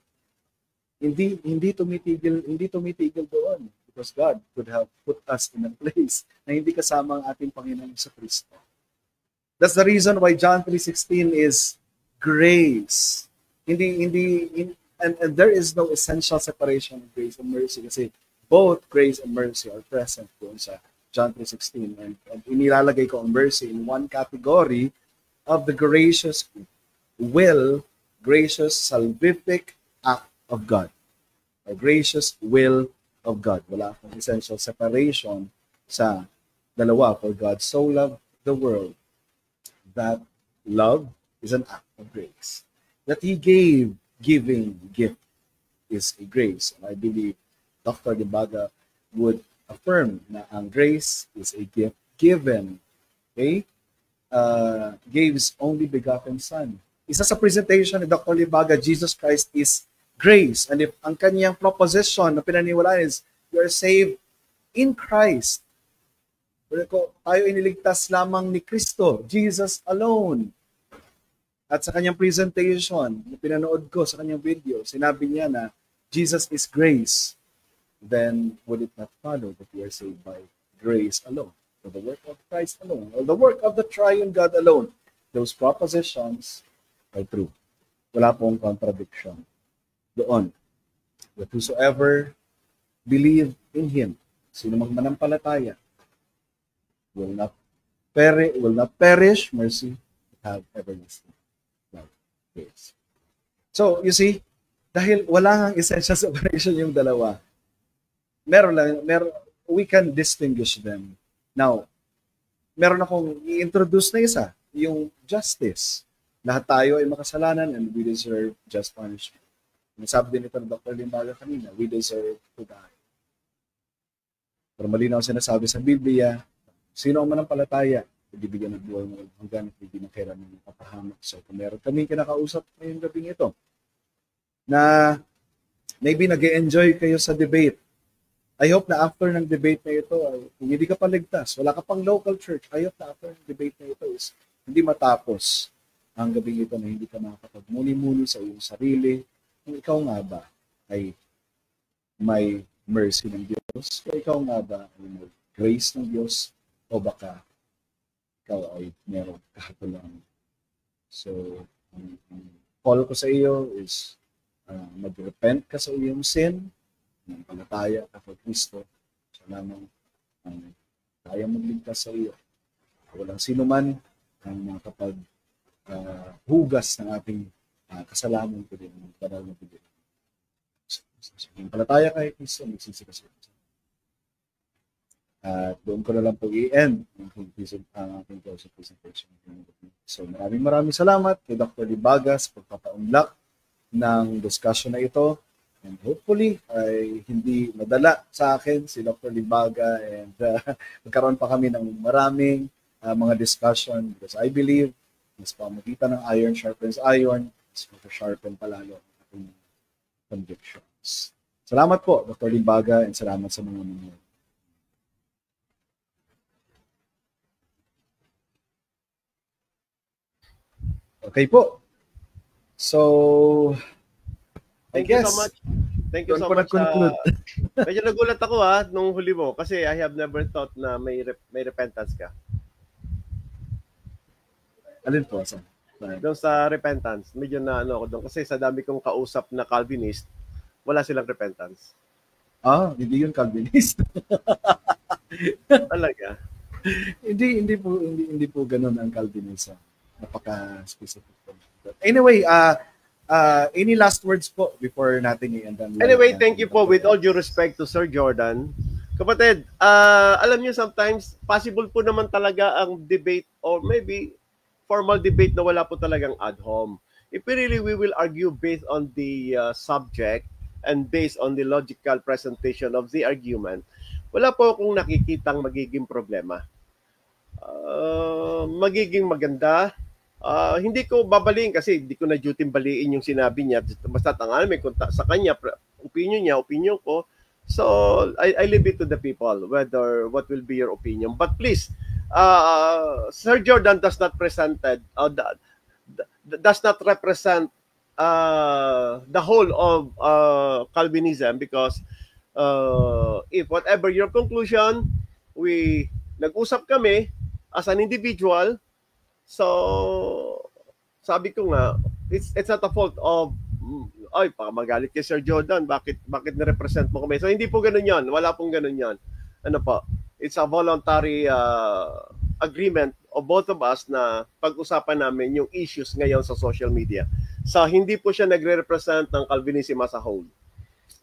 hindi tumitigil doon, because God could have put us in a place na hindi kasama ang ating Panginoon sa Kristo. That's the reason why John 3:16 is grace. And there is no essential separation of grace and mercy kasi both grace and mercy are present doon sa John 3:16. And inilalagay ko ang mercy in one category of the gracious will, gracious salvific act of God. A gracious will of God. Wala akong essential separation sa dalawa. For God so loved the world that love is an act of grace. That He giving gift is a grace. And I believe Dr. Limbaga would affirm na ang grace is a gift given. Okay? Gave His only begotten Son. Isa sa presentation ni Dr. Limbaga, Jesus Christ is grace. And if ang kanyang proposition na pinaniwalaan is, you are saved in Christ. Tayo iniligtas lamang ni Kristo, Jesus alone. At sa kanyang presentation, na pinanood ko sa kanyang video, sinabi niya na Jesus is grace. Then, would it not follow that we are saved by grace alone? Or the work of Christ alone? Or the work of the triune God alone? Those propositions are true. Wala pong contradiction doon. That whosoever believe in Him, sino mang manampalataya, will not perish, mercy, have everlasting. Yes. So, you see, dahil wala ngang essential separation yung dalawa, we can distinguish them. Now, meron akong i-introduce na isa, yung justice. Lahat tayo ay makasalanan and we deserve just punishment. Nasabi din ito ng Dr. Limbaga kanina, we deserve to die. Pero malinaw sinasabi sa Biblia, sino ang manampalataya bibigyan ng buhay mo hanggang hindi na kailangan ng papahamak. So, kung meron kami kinakausap ngayong gabing ito, na maybe nag-enjoy kayo sa debate, I hope na after ng debate na ito, kung hindi ka pa ligtas, wala ka pang local church, I hope na after ng debate na ito is hindi matapos ang gabing ito na hindi ka makakapagmuni-muni sa iyong sarili, kung ikaw nga ba ay may mercy ng Diyos, kung ikaw nga ba ay may grace ng Diyos, o baka ikaw ay meron kahatulan. So, ang call ko sa iyo is mag-repent ka sa iyong sin, palataya ka kay Kristo, sa lamang ang kaya magligtas sa iyo. Walang sino man ang makapag hugas ng ating kasalanan ko din, ng banal na bibig. So, palataya ka kay Kristo, magsisi ka sa iyo. At doon ko na lang po i-end ang aking presentation. So maraming salamat kay Dr. Libaga sa pagpapaunlak ng discussion na ito. And hopefully ay hindi madala sa akin si Dr. Libaga and magkaroon pa kami ng maraming mga discussion because I believe mas pamagitan ng iron sharpens iron, mas sharpen palalo ang ating convictions. Salamat po Dr. Libaga and salamat sa mga manonood. Okay po. So, Thank you so much. Thank you so much. Medyo nagulat ako nung huli mo kasi I have never thought na may repentance ka. Alin po? Saan? Doon sa repentance, medyo na ako doon kasi sa dami kong kausap na Calvinist, wala silang repentance. Hindi yun Calvinist. Talaga? hindi po ganoon ang Calvinism. Napaka-specific po. Anyway, any last words po before natin i-end? Anyway, thank you po with all due respect to Sir Jordan. Kapatid, alam niyo sometimes possible po naman talaga ang debate or maybe formal debate na wala po talagang ad hom. If we will argue based on the subject and based on the logical presentation of the argument, wala po akong nakikitang magiging problema. Magiging maganda. Hindi ko babaliin kasi hindi ko na duty baliin yung sinabi niya. Basta tangal may kontak sa kanya, opinion ko. So I leave it to the people whether what will be your opinion. But please, Sir Jordan does not represent the whole of Calvinism because if whatever your conclusion, nag-usap kami as an individual. So, sabi ko nga, it's not a fault of, baka magalit kay Sir Jordan, bakit na-represent mo kami? So, hindi po ganun yan. Wala pong ganun yan. Ano po? It's a voluntary agreement of both of us na pag-usapan namin yung issues ngayon sa social media. So, hindi po siya nagre-represent ng Calvinism as a whole.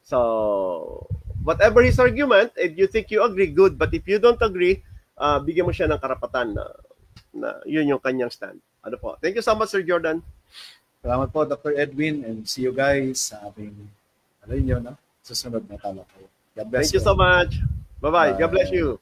So, whatever his argument, if you think you agree, good. But if you don't agree, bigyan mo siya ng karapatan na yun yung kanyang stand. Ano po? Thank you so much, Sir Jordan. Salamat po, Dr. Edwin, and see you guys sa ating, susunod na talakayan. God bless you. Thank you so much. Bye-bye. God bless you.